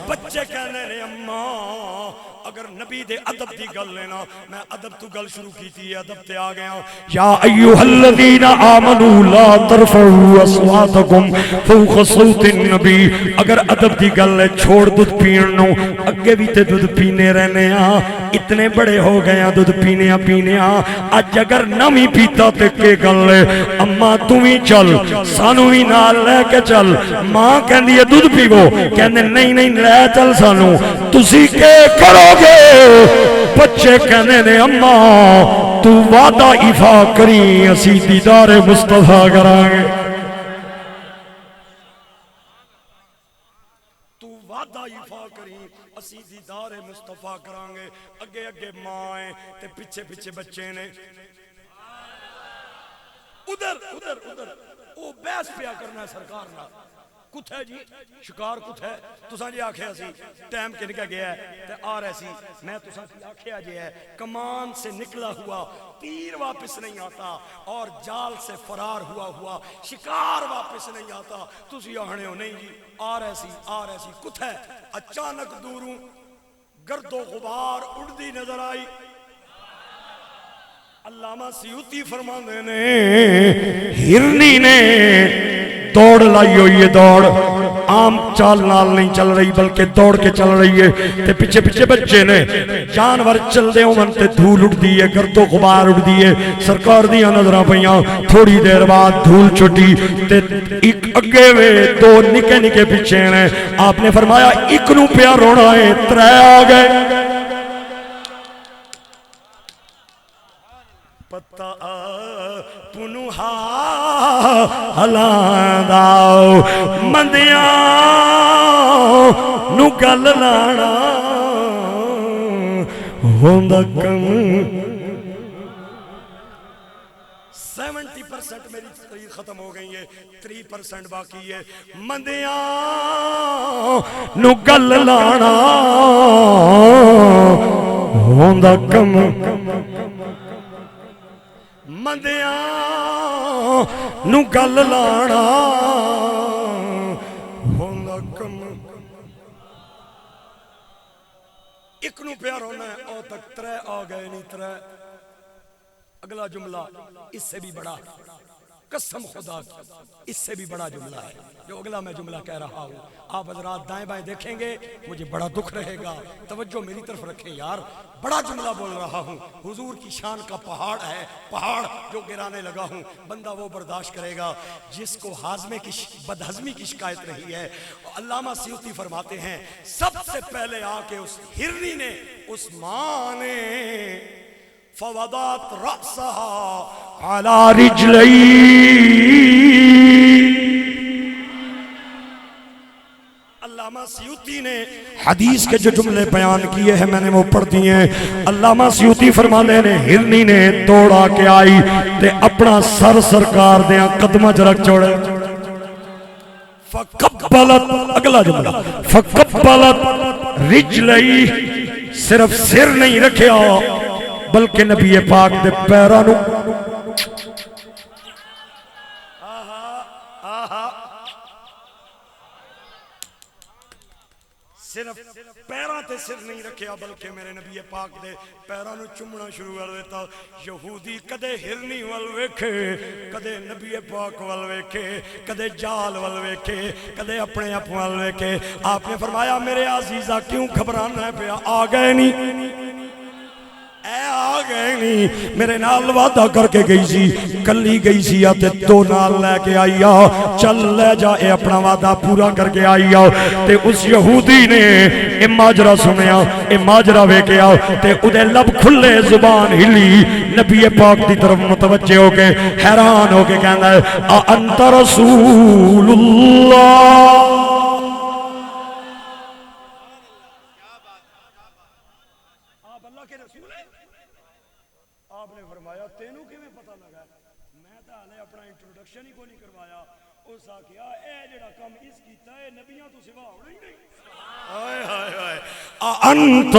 بچے کہنے نے اماں اگر نبی دے ادب دی گل لینا, میں ادب تو گل شروع کی تھی, ادب تے آ گیا. یا ایھا الذین آمنوا لا ترفعوا اصواتکم فوق صوت النبی. اگر ادب دی گل ہے چھوڑ دودھ پین نو, اگے بھی تے دودھ پینے رہنے ہاں, اتنے بڑے ہو گئے ہیں دودھ پینے ہاں. اج اگر نہ پیتا تے کے گل ہے, اماں تو بھی چل سانو بھی نال لے کے چل. ماں کہندی ہے دودھ پیو, کہندے نہیں نہیں لے چل سانو, تسی کے کرو گے. بچے کہندے نے اماں تو وعدہ ایفا کری اسی دیدار مصطفیٰ کریں گے. تو وعدہ ایفا کری اسی دیدار مصطفیٰ کریں گے. اگے اگے ماں ہے تے پیچھے پیچھے بچے نے. ادھر ادھر ادھر او بحث پیا کرنا ہے سرکار نال. کت ہے جی شکار کت ہے, تساں جی آکھیا سی ٹائم کن کے گیا ہے تے آ رہے سی. میں تساں کی آکھیا جی ہے کمان سے نکلا ہوا تیر واپس نہیں آتا اور جال سے فرار ہوا شکار واپس نہیں آتا. تسی آہنے ہو نہیں جی آ رہے سی کت ہے. اچانک دوروں گرد و غبار اڑدی نظر آئی. علامہ سیوطی فرماندے نے ہرنی نے دوڑ لائی ہوئی ہے, دوڑ عام چال نال نہیں چل رہی بلکہ دوڑ کے چل رہی ہے. تے پیچھے پیچھے بچے نے, جانور چل دے ہون تے دھول اڑ دی ہے, گرد و غبار اڑ دی ہے. سرکار دیاں نظراں پیاں, تھوڑی دیر بعد دھول چھٹی تے ایک اگے وے دو نکے نکے پیچھے نے. آپ نے فرمایا ایک نو پیا رونا ہے, ترے آ گئے. پتا پنو ہلاندا مندیاں نو گل لانا ہوندا کم. 70% میری تقریر ختم ہو گئی ہے, 3% باقی ہے. مندیاں نو گل لانا ہوندا کم. مندیاں نو گل لانا ہوندا کم. ایک نو پیار ہونا ہے او تک ترے آ گئے نہیں ترے. اگلا جملہ اس سے بھی بڑا, قسم خدا کی اس سے بھی بڑا جملہ ہے جو اگلا میں جملہ کہہ رہا ہوں. آپ حضرات دائیں بائیں دیکھیں گے مجھے بڑا دکھ رہے گا, توجہ میری طرف رکھیں یار, بڑا جملہ بول رہا ہوں. حضور کی شان کا پہاڑ ہے, پہاڑ جو گرانے لگا ہوں, بندہ وہ برداشت کرے گا جس کو ہاضمے کی بدہضمی کی شکایت رہی ہے. علامہ سیوطی فرماتے ہیں سب سے پہلے آ کے اس ہرنی نے, اس ماں نے فوضات رأسها على رجلي. علامہ سیوطی نے حدیث کے جو جملے بیان کیے ہیں میں نے وہ پڑھ دیے ہیں. علامہ سیوطی فرمانے نے ہرنی نے دوڑا کے آئی تے اپنا سر سرکار دیاں قدمہ چ رکھ چھوڑے. فقبلت, اگلا جملہ, فقبلت رجلئی, صرف سر نہیں رکھیا بلکہ نبی پاک دے پیرانو صرف پیروں تے سر نہیں رکھیا بلکہ میرے نبی پاک دے پیروں نو چومنا شروع کر دیتا. یہودی کدے ہرنی ول ویکھے, کدے نبی پاک ول ویکھے, کدے جال ول ویکھے, کدے اپنے آپ ول ویکھے. آپ نے فرمایا میرے عزیزہ کیوں گھبرانا ہے پیا, آ گئے نہیں, اے آ گئے نہیں. میرے نال وعدہ کر کے گئی سی, کلی گئی سی آتے دو نال لے کے آئی آ, چل لے جا, اے اپنا وعدہ پورا کر کے آئی آ. تے اس یہودی نے اے ماجرہ سنیا, اے ماجرہ ویکھے آ, تے ادھے لب کھلے, زبان ہلی, نبی پاک دی طرف متوجہ ہو کے حیران ہو کے کہنا ہے انت رسول اللہ. انت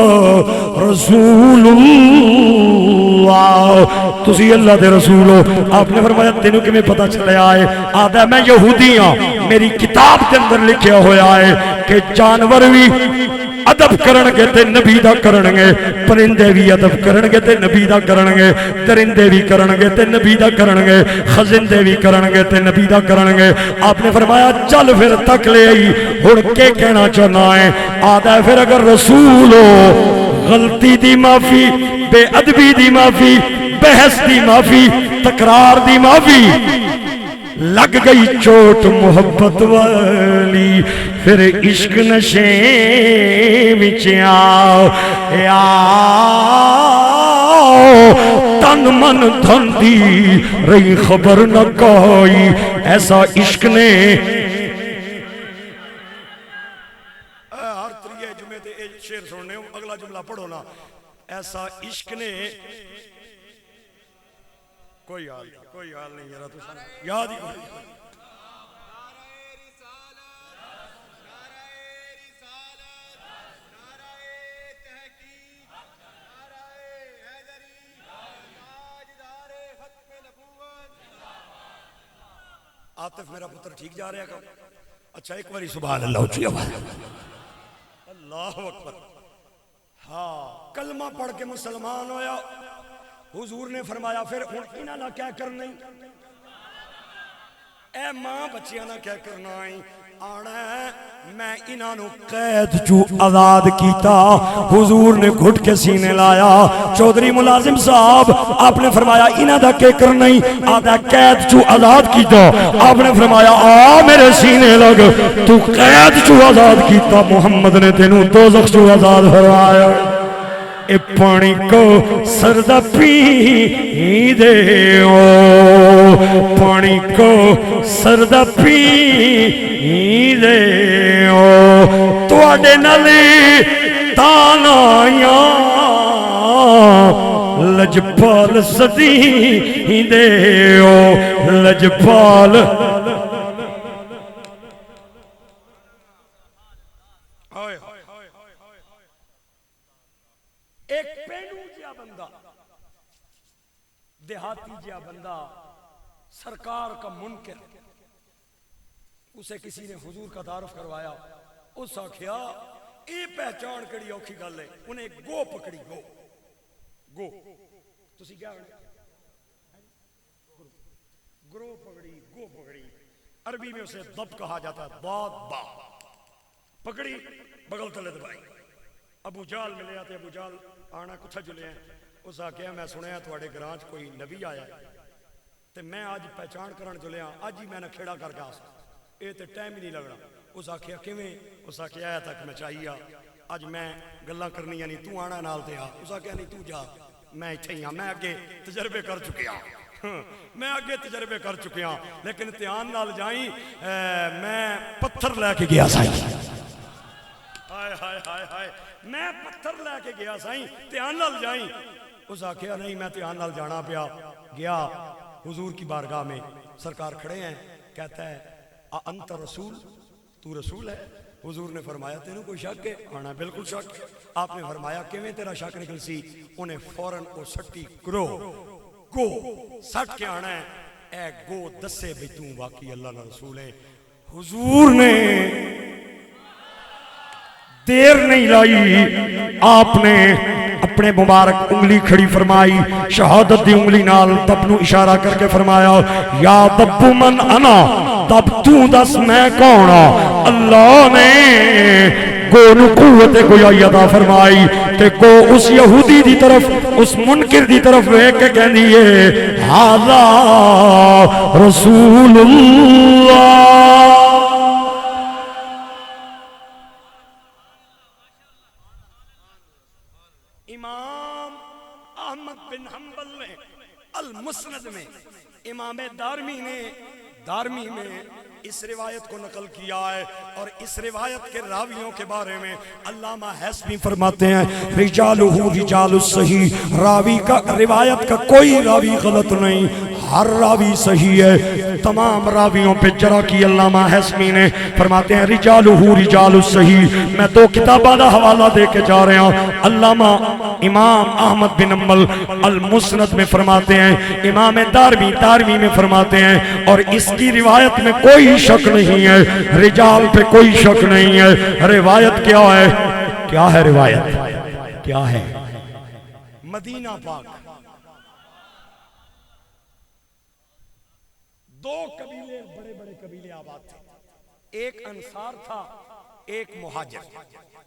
رسول اللہ, تسی اللہ دے رسول ہو. آپ نے فرمایا تینوں کیویں پتہ چلیا ہے؟ آدھا میں یہودی ہاں, میری کتاب کے اندر لکھیا ہویا ہے کہ جانور بھی ادب کرنگے تے نبی دا کرنگے, پرندے بھی ادب کرنگے تے نبی دا کرنگے, درندے بھی کرنگے تے نبی دا کرنگے, خزندے بھی کرنگے تے نبی دا کرنگے. آپ نے فرمایا چل پھر تک لے آئی, ہن کے کہنا چاہنا ہے؟ آدھا پھر اگر رسول ہو, غلطی دی معافی, بے ادبی دی معافی, بحث دی معافی, تکرار دی معافی, لگ گئی چوٹ محبت والی, پھر عشق نشے وچ آؤ, تن من دھن دی رہی خبر نہ کوئی, ایسا عشق نے. ہر تریے جمعے تے ایک شعر سننے ہو, اگلا جملہ پڑھو نا. ایسا عشق نے, کوئی حال نہیں, کوئی حال نہیں, یاد ہی کوئی. عاطف میرا پتر ٹھیک جا رہا ہے؟ اچھا ایک باری سبحان اللہ اچھی آواز. اللہ اکبر. ہاں کلمہ پڑھ کے مسلمان ہویا. حضور نے فرمایا پھر انہاں نہ کیا کرنا ہے, اے ماں بچیاں نہ کیا کرنا ہے, آنا ہے میں انہاں نو قید چو آزاد کیتا. حضور نے گھٹ کے سینے لایا. چودھری ملازم صاحب آپ نے فرمایا انہاں دا کیا کرنا ہے؟ آدھا قید چو آزاد کیتا. آپ نے فرمایا آ میرے سینے لگ, تو قید چو آزاد کیتا, محمد نے تینوں دوزخ چو آزاد فرمایا. اے پانی کو سردہ پی دے او, پانی کو سردہ پی دے او, تو آڈے نلی تانایاں لجپال صدی دے او, لجپال. ایک پینڈو جیا بندہ, دیہاتی جیا بندہ, سرکار کا منکر, اسے کسی نے حضور کا تعارف کروایا. اس آکھیا اے پہچان کڑی اوکھی گل ہے. انہیں گو پکڑی, گو گو تسی کیا گرو پکڑی گو پکڑی، عربی میں اسے دب کہا جاتا ہے، ضاد با، پکڑی بغل تلے دبائی۔ ابو جال ملے آتے، ابو جال آنا کتھا جلے ہیں، اس آکھیا میں سنیا تھوڑے گرانچ کوئی نبی آیا ہے تے میں آج پہچان کرن چلے ہاں، اج ہی میں نے کھیڑا کر کے آس اے تے ٹائم ہی نہیں لگنا۔ اس آکھیا کیویں؟ اس آکھیا آیا تک میں چاہیے اج میں گلاں کرنی نہیں، تو آنا نال تے آ۔ اس آکھیا نہیں تو جا، میں ایتھے ہی ہاں، میں اگے تجربے کر چکیا میں اگے تجربے کر چکیا، لیکن دھیان نال جائیں میں پتھر لے کے گیا سائیں، ہائے ہائے ہائے ہائے، میں پتھر لے کے گیا سائیں، دھیان نال جائیں۔ اس آکھیا نہیں میں دھیان نال جانا پیا، گیا حضور کی بارگاہ میں، سرکار کھڑے ہیں، کہتا ہے انت رسول، تو رسول ہے؟ حضور نے فرمایا تینوں کوئی شک ہے؟ آنا بالکل شک ہے۔ آپ نے فرمایا کیویں تیرا شک نکل سی؟ انہیں فوراً او سٹی گرو گو سٹ کے آنا ہے، اے گو دسے بھی تو واقعی اللہ نہ رسول ہے۔ حضور نے دیر نہیں لائی، آپ نے اپنے مبارک انگلی کھڑی فرمائی، شہادت دی انگلی نال دب نو اشارہ کر کے فرمایا یا دب من انا، دب تو دس میں کونا۔ اللہ نے گو نو قوت گویائی عطا فرمائی تے گو اس یہودی دی طرف، اس منکر دی طرف ویکھ کے کہندی ہے ھذا رسول اللہ۔ امام احمد بن حنبل نے المسند میں، امام دارمی میں اس روایت کو نقل کیا ہے، اور اس روایت کے راویوں کے بارے میں علامہ حسبی فرماتے ہیں رجالہ رجال الصحیح، راوی کا روایت کا کوئی راوی غلط نہیں، ہر راوی صحیح ہے، تمام راویوں پہ جرح کی علامہ حسبی نے فرماتے ہیں رجالہ رجال الصحیح۔ میں دو کتابوں کا حوالہ دے کے جا رہا ہوں، علامہ امام احمد بن حنبل المسند میں فرماتے ہیں، امام دارمی میں فرماتے ہیں، اور اس کی روایت میں کوئی شک نہیں ہے، رجال پہ کوئی شک نہیں ہے۔ روایت کیا ہے؟ کیا ہے روایت؟ کیا ہے؟ مدینہ پاک دو قبیلے، بڑے بڑے قبیلے آباد تھے، ایک انصار تھا ایک مہاجر،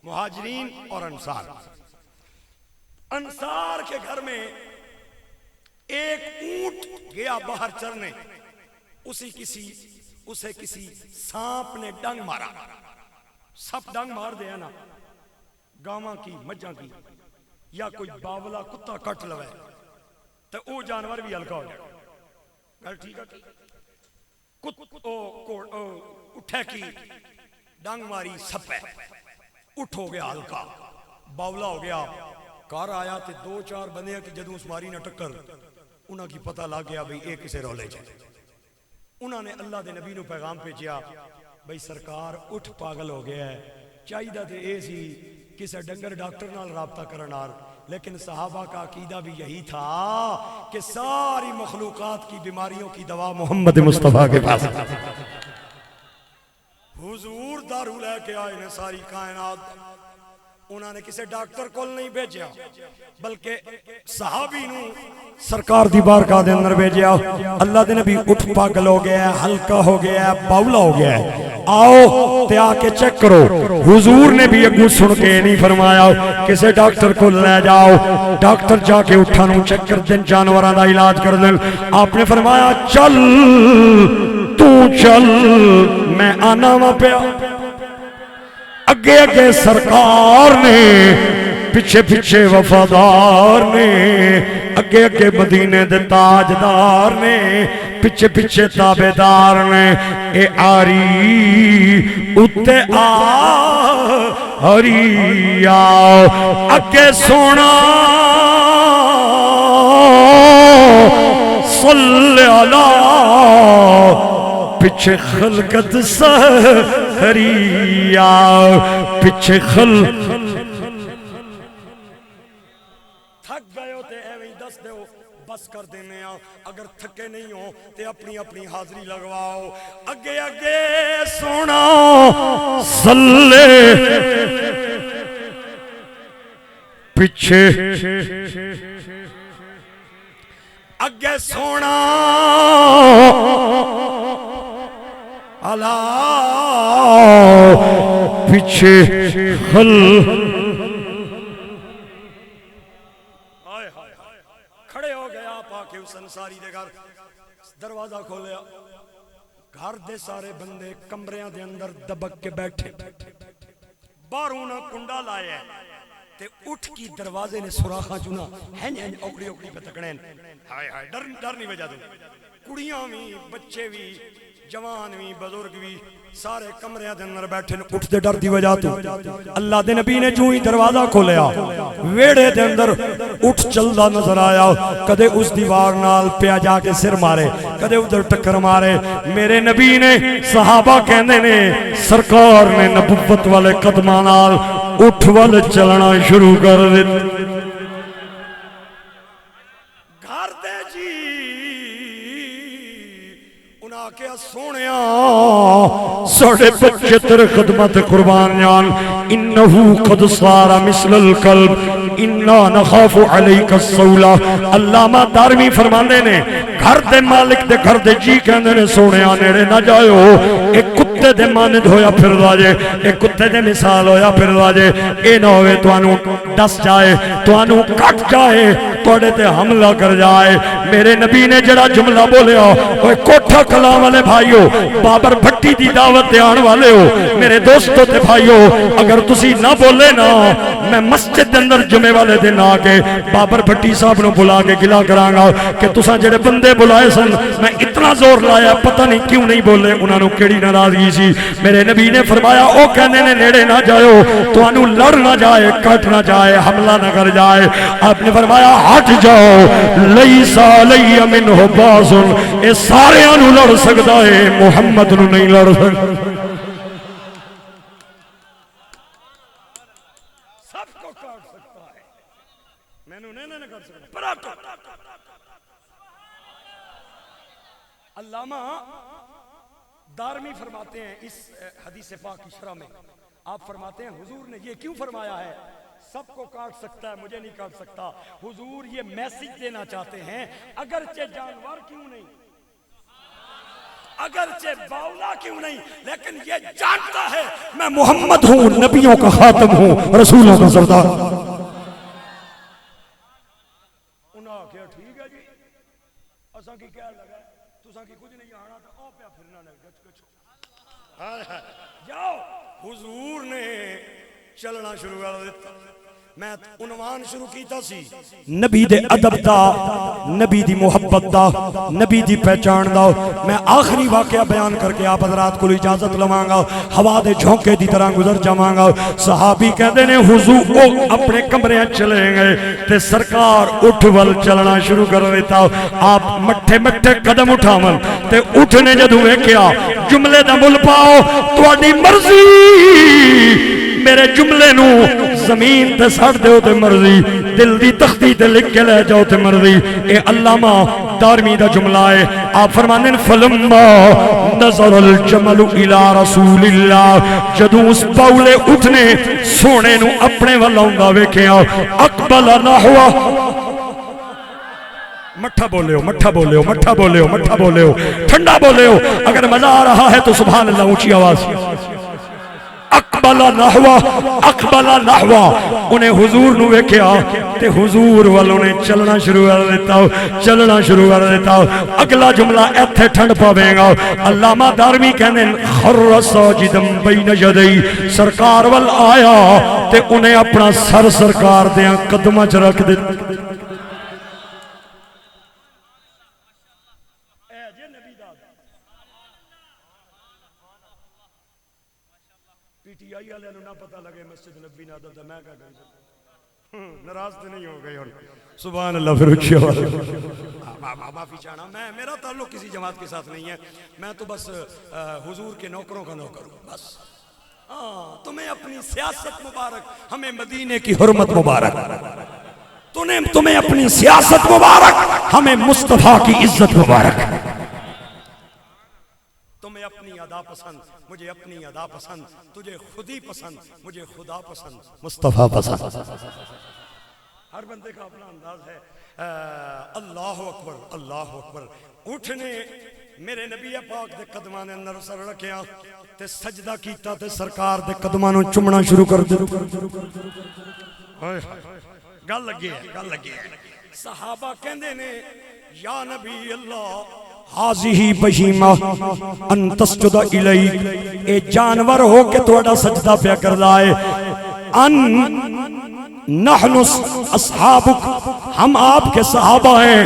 مہاجرین اور انصار۔ انصار کے گھر میں ایک اونٹ گیا باہر چرنے، اسے کسی سانپ نے ڈنگ مارا۔ سپ ڈنگ مار دیا نا، گاواں کی مجھاں کی، یا کوئی باولا کتا کٹ لوے تو وہ جانور بھی ہلکا ہو جائے گل ٹھیک ہے۔ اٹھے کی ڈنگ ماری سپ ہے، اٹھ ہو گیا ہلکا، باولا ہو گیا، کار آیا تے دو چار بندے کی جدوں اس ماری نہ ٹکر، انہاں کی پتہ لگ گیا بھئی ایک کسے رولے چاہے۔ انہاں نے اللہ دے نبی نو پیغام بھیجیا بھئی سرکار اٹھ پاگل ہو گیا ہے، چاہیے تے اے سی کسے ڈنگر ڈاکٹر نال رابطہ کرنار، لیکن صحابہ کا عقیدہ بھی یہی تھا کہ ساری مخلوقات کی بیماریوں کی دوا محمد مصطفیٰ کے پاس۔ حضور دارو لے کے آئے نے ساری کائنات، انہوں نے کسی ڈاکٹر کو نہیں بھیجیا بلکہ صحابی نو سرکار دی بارگاہ دے اندر بھیجیا۔ اللہ دے نبی اٹھ پاگل ہو گیا ہے، ہلکا ہو گیا ہے، باولا ہو گیا ہے، آؤ تے آ کے چیک کرو۔ حضور نے بھی اگو سن کے نہیں فرمایا کسی ڈاکٹر کو لے جاؤ، ڈاکٹر جا کے اٹھا نو چیک کر دیں، جانوراں دا علاج کر دیں۔ آپ نے فرمایا چل تو چل، میں آنا وا پیا۔ اگے اگے سرکار نے، پیچھے پیچھے وفادار نے، اگے اگے مدینے دے تاجدار نے، پیچھے پیچھے تابعدار نے۔ اے آری اتے آری آؤ، اگے سونا صلی اللہ، پیچھے خلقت سہری آؤ، پیچھے تھک گئے ہو تے ایویں دس دے ہو، بس کر دینے آؤ، اگر تھکے نہیں ہو تے اپنی اپنی حاضری لگواؤ۔ اگے اگے سونا صلی، پیچھے اگے سونا اللہ پیچھے خل کھڑے ہو گیا آپ آ کے اس انصاری دے گھر دروازہ کھولیا گھر دے سارے بندے کمریاں دے اندر دبک کے بیٹھے باہروں نہ کنڈا لایا تے اٹھ کی دروازے نے سوراخاں چنا ہن اوکڑی اوکڑی پہ تکڑین ہائے ہائے ڈر نہیں وجہ دو کڑیاں بھی بچے بھی جوان بھی بزرگ بھی سارے کمریاں دے اندر بیٹھے اٹھ دے ڈر دی وجہ تو اللہ دے نبی نے جو ہی دروازہ کھولیا ویڑے دے اندر اٹھ چلدا نظر آیا کدے اس دیوار نال پیا جا کے سر مارے کدے ادھر ٹکر مارے میرے نبی نے صحابہ کہندے نے سرکار نے نبوت والے قدماں نال اٹھ ول چلنا شروع کر دتا گھر دے جی انہاں کے سونیا ساڑھے بچے تیرے خدمت قربان جان انہو قد صار مثل القلب انا نخاف علیک السولہ علامہ دارمی فرماندے نے گھر دے مالک دے گھر دے جی کہندے نے سونیا نیڑے نہ جائیو ایک کتے دے مانند ہویا پھر راجے ایک کتے دے مثال ہویا پھر راجے اے نہ ہوئے توانو ڈس جائے توانو کٹ جائے توڑے تے حملہ کر جائے میرے نبی نے جڑا جملہ بولیا اوہ کوٹھا کلام والے بھائیو بابر بھٹی دی دعوت دیان والے ہو میرے دوستوں تے بھائیو اگر تسی نہ بولے نا میں مسجد اندر جمعے والے دن آکے بابر بھٹی صاحب نو بلا کے گلا کرانگا کہ تساں جڑے بندے بلائے سن میں اتنا زور لایا پتہ نہیں کیوں نہیں بولے انہاں نو کیڑی ناراضگی سی میرے نبی نے فرمایا او کہنے نے نیڑے نہ جائیو تو انو لڑ نہ جائے کٹ نہ جائے حملہ نہ کر جائے آپ نے فرمایا ہٹ جاؤ لیسا علی منہ باسن اے سارے انو لڑ سکتا ہے محمد نو نہیں لڑ سکتا سب کو کاٹ سکتا ہے میں نو نہیں کر سکتا علامہ دارمی فرماتے ہیں اس حدیث پاک کی شرح میں آپ فرماتے ہیں حضور نے یہ کیوں فرمایا ہے سب کو کاٹ سکتا ہے مجھے نہیں کاٹ سکتا حضور یہ میسج دینا چاہتے ہیں اگرچہ جانور کیوں نہیں اگرچہ باولا کیوں نہیں لیکن یہ جانتا ہے میں محمد ہوں نبیوں کا خاتم ہوں رسولوں کا سردار انہاں کیا ٹھیک ہے جی اساں کی کیا لگا تساں کی کچھ نہیں آنا تھا او پیا پھرنا نہیں گچ گچ جاؤ حضور نے چلنا شروع کر دیتا میں عنوان شروع کیتا سی نبی دے ادب دا نبی دی محبت دا نبی دی پہچان دا میں آخری واقعہ بیان کر کے آپ حضرات کو اجازت لواں گا ہوا دے جھونکے دی طرح گزر جاواں گا صحابی کہتے نے حضور اپنے کمرے چلے گئے تے سرکار اٹھ ول چلنا شروع کر دیتا آپ مٹھے مٹھے قدم اٹھاون تے اٹھنے جدوں ویکھیا جملے دا مل پاؤ تہاڈی مرضی میرے جملے نو زمین تے سڑ دیو تے مرضی دل دی تختی تے لکھ کے لے جاؤ تے مرضی اے علامہ دارمی دا جملہ ہے آپ فرمانے فلما نظر الجمل الى رسول اللہ جدوں اس باولے اٹھنے سونے نو اپنے والاؤں گا ویکھیا اقبل نحو مٹھا بولے ہو مٹھا بولے ہو مٹھا بولے ہو مٹھا بولے ہو ٹھنڈا بولے ہو اگر مزہ آ رہا ہے تو سبحان اللہ اونچی آواز اقبل نحوا انہیں حضور نو ویکھیا تے حضور والوں نے چلنا شروع کر دیتا اگلا جملہ ایتھے ٹھنڈ پاوے گا علامہ دارمی کہنے خر ساجدا بین یدی سرکار وال آیا تے انہیں اپنا سر سرکار دیاں قدماں چ رکھ دتا ناراض تو نہیں ہو گئے سبحان اللہ پھر اچھی آواز معافی چاہنا میں میرا تعلق کسی جماعت کے ساتھ نہیں ہے میں تو بس حضور کے نوکروں کا نوکر ہوں بس تمہیں اپنی سیاست مبارک ہمیں مدینے کی حرمت مبارک تمہیں اپنی سیاست مبارک ہمیں مصطفیٰ کی عزت مبارک تمہیں اپنی ادا پسند مجھے اپنی ادا پسند تجھے خودی پسند مجھے خدا پسند مصطفیٰ پسند ہر بندے کا اپنا انداز ہے. اللہ اکبر اللہ اکبر. اٹھنے میرے نبی پاک دے قدماں دے اندر سر رکھیا تے سجدہ کیتا تے سرکار دے قدماں نوں چومنا شروع کر دتا. گل لگی ہے گل لگی ہے. صحابہ کہندے نے یا نبی اللہ حاضی بہیمہ ان تسجد الیک، اے جانور ہو کے تہاڈا سجدہ پیا کردا ہے. ان نحن اصحابک، ہم آپ کے صحابہ ہیں.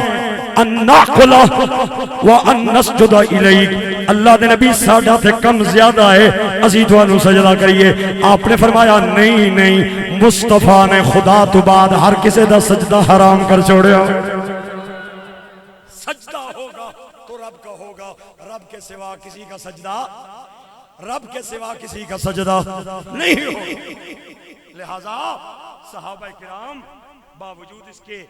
ان ناقل و ان نسجد الیک، اللہ دے نبی ساڈا تے کم زیادہ ہے اسی تانوں سجدہ کریے. آپ نے فرمایا نہیں نہیں، مصطفیٰ نے خدا تو بعد ہر کسی دا سجدہ حرام کر چھوڑیا. سجدہ ہوگا تو رب کا ہوگا، رب کے سوا کسی کا سجدہ، رب کے سوا کسی کا سجدہ نہیں ہوگا. لہذا صحابہ کرام باوجود اس کے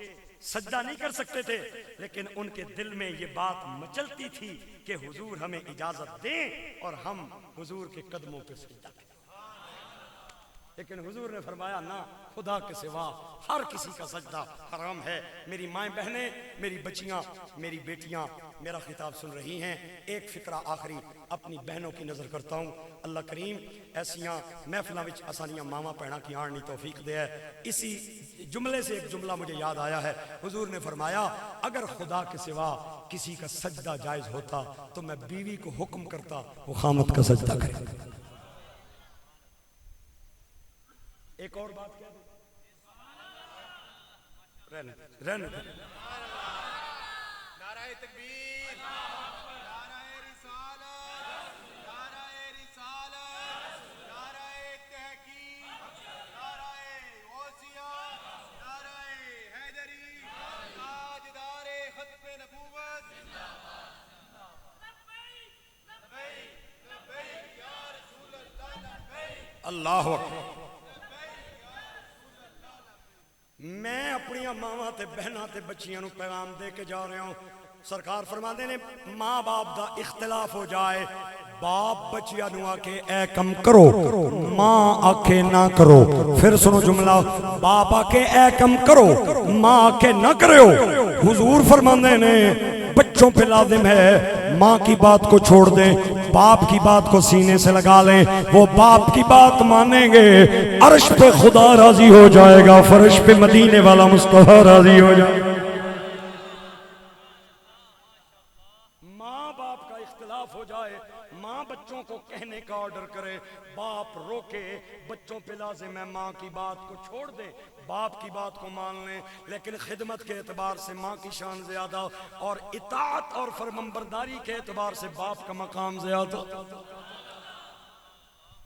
سجدہ نہیں کر سکتے تھے، لیکن ان کے دل میں یہ بات مچلتی تھی کہ حضور ہمیں اجازت دیں اور ہم حضور کے قدموں پہ سجدہ کریں. لیکن حضور نے فرمایا نہ، خدا کے سوا ہر کسی کا سجدہ حرام ہے. میری مائیں بہنیں، میری بچیاں، میری بیٹیاں میرا خطاب سن رہی ہیں. ایک فقرہ آخری اپنی بہنوں کی نظر کرتا ہوں. اللہ کریم ایسیاں محفلاں وچ آسانیاں ماواں بہناں کی آنی توفیق دے. اسی جملے سے ایک جملہ مجھے یاد آیا ہے. حضور نے فرمایا اگر خدا کے سوا کسی کا سجدہ جائز ہوتا تو میں بیوی کو حکم کرتا وہ خامد کا سجدہ کرے. ایک اور بات کیا رہنے نعرہ تکبیر، نعرہ رسالت، نعرہ رسالت، نعرہ تحقیق، نعرہ غوثیہ، نعرہ حیدری، تاجدار ختم نبوت. لبیک لبیک یا رسول اللہ، لبیک. اللہ اکبر. میں اپنی ماواں تے بہناں تے بچیاں نو پیغام دے کے جا رہا ہوں. سرکار فرماندے نے ماں باپ دا اختلاف ہو جائے، باپ بچیاں نو آکے اے کم کرو، ماں آکے نہ کرو. پھر سنو جملہ، باپ آکے اے کم کرو، ماں آکے نہ کرو. حضور فرماندے نے بچوں پہ لازم ہے ماں کی بات کو چھوڑ دیں، باپ کی بات کو سینے سے لگا لیں. وہ باپ کی بات مانیں گے عرش پہ خدا راضی ہو جائے گا، فرش پہ مدینے والا مصطفیٰ راضی ہو جائے گا. ماں باپ کا اختلاف ہو جائے، ماں بچوں کو کہنے کا آرڈر کرے، باپ روکے، بچوں پہ لازم ہے ماں کی بات کو چھوڑ دیں، باپ کی بات کو مان لیں. لیکن خدمت کے اعتبار سے ماں کی شان زیادہ اور اطاعت اور فرمانبرداری کے اعتبار سے باپ کا مقام زیادہ.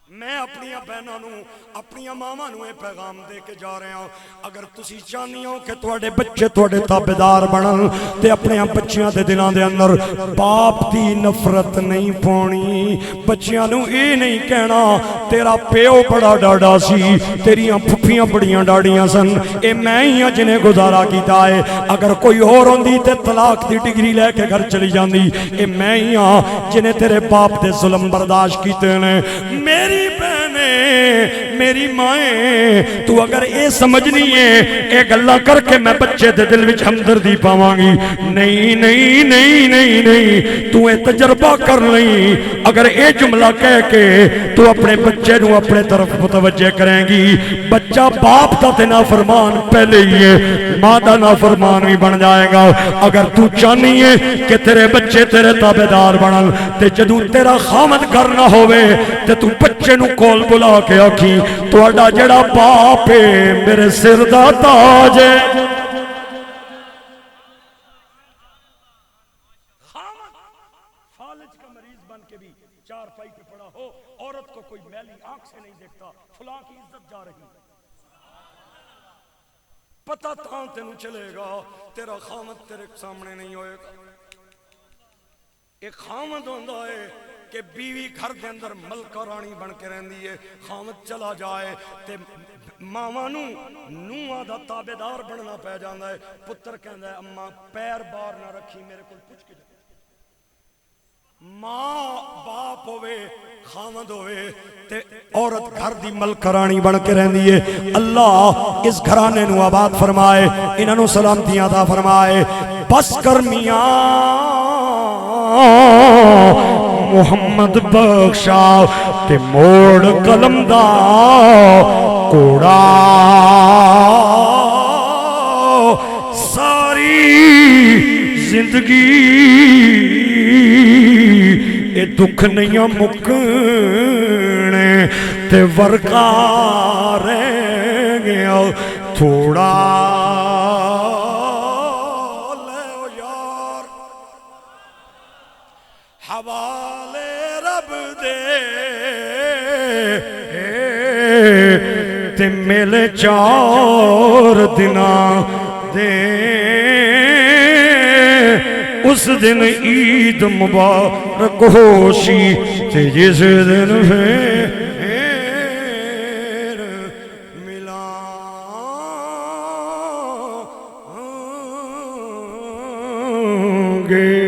میں اپنی بہنوں نو اپنی ماواں نو پیغام دے کے جا رہا ہوں. اگر تسی چاہنی ہو کہ تواڈے بچے تواڈے تابعدار بنن تے اپنے بچیاں دے دلاں دے اندر باپ دی نفرت نہیں پاونی. بچیاں نو اے نہیں کہنا تیرا پیو بڑا ڈاڈا سی، تیریاں پھپھیاں بڑیاں ڈاڈیاں سن، اے میں ہی ہاں جنہیں گزارا کیتا ہے. اگر کوئی اور ہوندی تے طلاق دی ڈگری لے کے گھر چلی جاندی، اے میں ہی ہاں جنہیں تیرے باپ دے ظلم برداشت کیتے نے. میری بہنیں، میری مائیں، تو اگر اے سمجھنی ہے اے گلاں کر کے میں بچے دے دل وچ ہمدردی پاواں گی، نہیں نہیں نہیں نہیں نہیں، تو اے تجربہ کر لیں. اگر اے جملہ کہہ کے تو اپنے بچے نو اپنے طرف متوجہ کریں گی، بچہ باپ دا تے نافرمان پہلے ہی ہے، ماں دا نافرمان بھی بن جائے گا. اگر تو چاہنی ہے کہ تیرے بچے تیرے تابعدار بنن تے جدوں تیرا خامد گھر نہ ہوے تے تو بچے نو کول بلا کے آکھی تہاڈا جڑا باپ ہے میرے سر دا تاج ہے. خامد فالج کا مریض بن کے بھی چار پائی پہ پڑا ہو، عورت کو کوئی میلی آنکھ سے نہیں دیکھتا، فلاں کی عزت جا رہی. پتہ تاں تینوں چلے گا تیرا خامد تیرے سامنے نہیں ہوئے گا. ایک خامد ہوندا ہے کہ بیوی گھر دے اندر ملکہ رانی بن کے رہندی ہے، خامد چلا جائے تے ماواں نو نوہاں دا تابعدار بننا پہ جاندا ہے. پتر کہندا ہے اماں پیر باہر نہ رکھی، میرے کول پوچھ کے جا. ماں باپ ہوئے خامد ہوئے تے عورت گھر دی ملکرانی بن کے رہندی ہے اللہ اس گھرانے نو آباد فرمائے انہاں نو سلامتیاں عطا فرمائے بس کر میاں محمد بخشا تے موڑ قلم دا کوڑا ساری زندگی اے دکھ نہیں مکنے تے ورقا رہ گیا تھوڑا لے یار حوالے رب دے تے میلے 4 دناں دے اس دن عید مبارک ہوشی تے جس دن پھر ملان گے